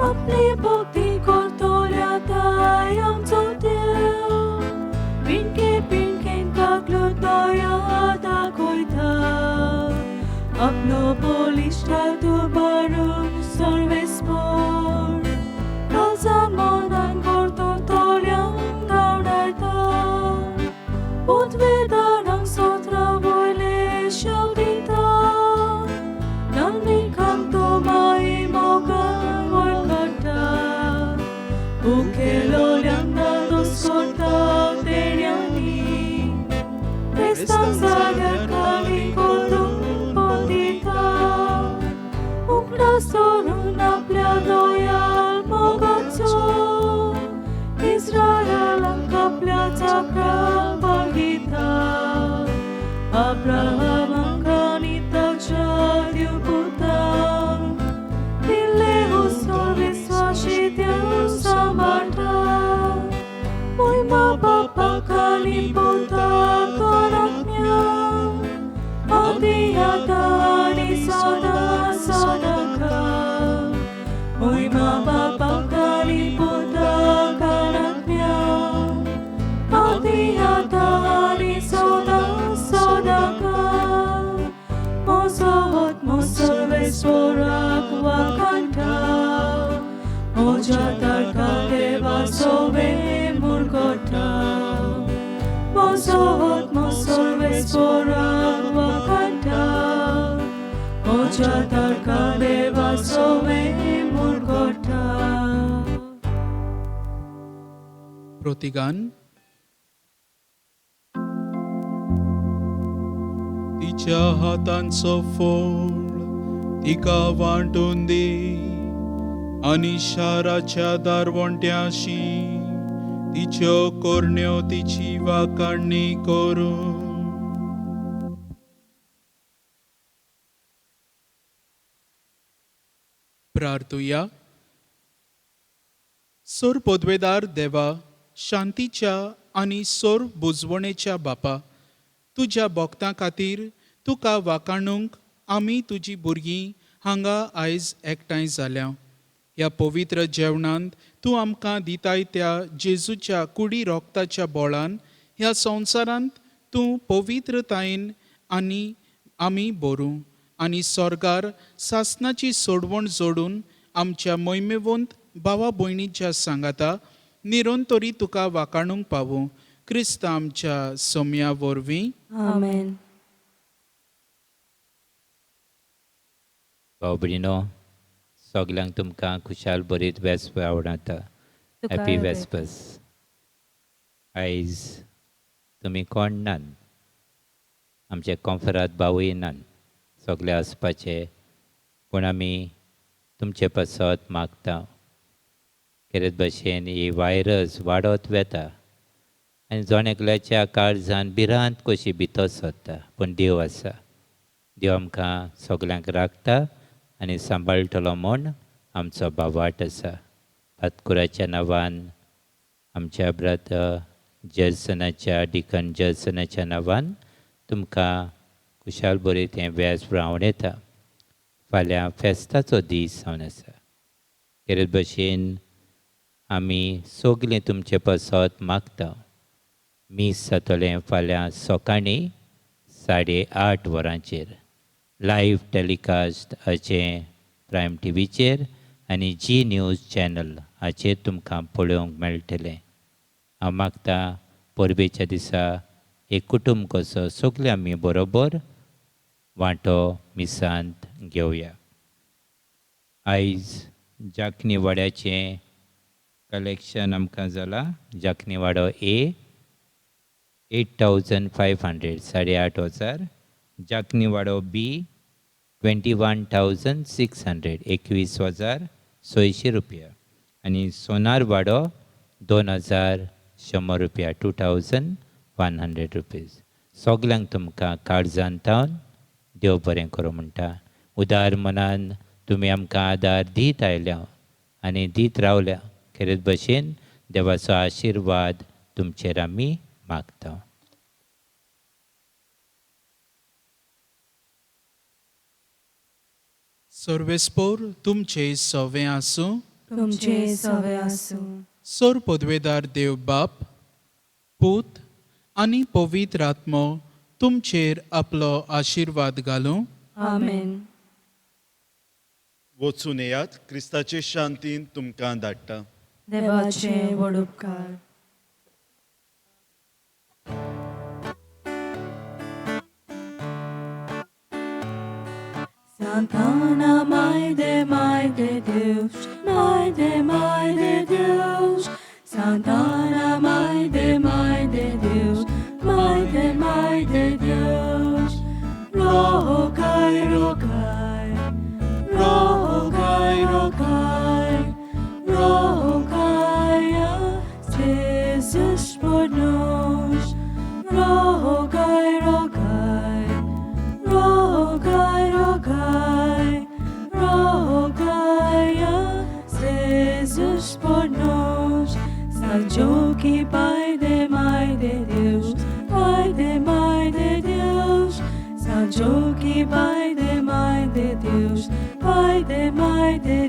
Apni bhakti kortolyata yam zotel Pinke kaklutoya da koita Apno polishta turbaru सर्वेस्पर Kalzan monan korto tolyam gaunarta Udvedanang sotra boile shaldita Nalmi kanto mai moga volkata Ukelolyam dados korta tenyani Restanza kali kodum podita Uknasorun apляdoyal mogotso Izrael ang kapля zakra bagita esporak wakanta, mojatar kaleva sove murgota. Mosohot mosol esporak wakanta, mojatar kaleva sove murgota. प्रतिगान तिच्या हातांचो फोड तिका वांटून दी आनी शाराच्या दारवंट्याशी तिच्यो कोरण्यो तिची वाकाणणी करूं. प्रार्थुया. सोर पदवेदार देवा, शांतीच्या आनी सोर बुजवणेच्या बापा, तुज्या भक्तां खातीर तुका वाकाणूंक आमी तुजी भुरगीं हांगा आयज एकठांय जाल्या. ह्या पवित्र जेवणांत तूं आमकां दिताय त्या जेजूच्या कुडी रोगताच्या बोळान ह्या संवसारांत तूं पवित्रतायेन आनी आमी भरूं आनी स्वर्गार सासणाची सोडवण जोडून आमच्या मोहिमेवंत भावा भयणीच्या सांगाता निरंतरी तुका वाकाणूंक पावूं. क्रिस्त आमच्या सोम्या वरवीं. आमेन. भाव भयणीनो, सगल्यांक तुमकां खुशाल बरीत वेस्प आवडटा. तुका हॅपी वेस्प. वेस्पस. आयज तुमी कोण नान, आमचे कॉन्फरांत भावूय नान, सगळे आसपाचे, पूण आमी तुमचे पासत मागता. खेरेत भाशेन ही वायरस वाडत वेता आनी जोणेकल्याच्या काळजान भिरांत कशी भितर सोदता, पूण देव आसा. देव आमकां सगल्यांक राखता आनी सांबाळटलो म्हूण आमचो भावाट आसा. पातकुराच्या नांवान, आमच्या ब्रदर जर्सनाच्या, डिकन जर्सनाच्या नांवान तुमकां खुशाल बरीत हें वेस रावण येता. फाल्यां फेस्ताचो दीस जावन आसा. खेरेत भाशेन आमी सगलीं तुमचे पासत मागता. मीस जातलें फाल्यां सकाळीं 8:30 वरांचेर. लायव्ह टॅलिकास्ट हाचें प्रायम टीव्हीचेर आनी जी न्यूज चॅनल हाचेर तुमकां पळोवंक मेळटलें. हांव मागता परबेच्या दिसा एक कुटुंब कसो सगळे आमी बरोबर वांटो मिसांत घेवया. आयज जाखणी वाड्याचें कलेक्शन आमकां जालां. जाखणी वाडो ए 8,500 8,500. जाखणी वाडो बी 21,600 21,600 रुपया. आनी सोनार वाडो 2,100 रुपया 2,100 रुपीज. सगल्यांक तुमकां काळजान तावन देव बरें करूं म्हणटा. उदार मनान तुमी आमकां आदार दीत आयल्या आनी दीत रावल्या. खेरेत भाशेन देवाचो आशिर्वाद तुमचेर आमी मागता. सर्वेस्पोर तुमचे सवे आसूं. तुमचे सवे आसूं. सोर पदवेदार देव बाप, पूत आनी पवित्र आत्मो तुमचेर आपलो आशिर्वाद घालूं. आमेन. वचून येयात, क्रिस्ताचे शांतीन तुमकां धाडटा. देवाचे व्हड उपकार. Santana, Mãe de Deus, Mãe de Deus. Santana, Mãe de Deus, Mãe de Deus. Rogai, rogai, rogai, rogai, rogai a Jesus por nós. Rogai, rogai, rogai, rogai, rogai a Jesus por nós. Santo que Pai de Mãe de Deus, Pai de Mãe de Deus. Santo que Pai de Mãe de Deus, Pai de Mãe de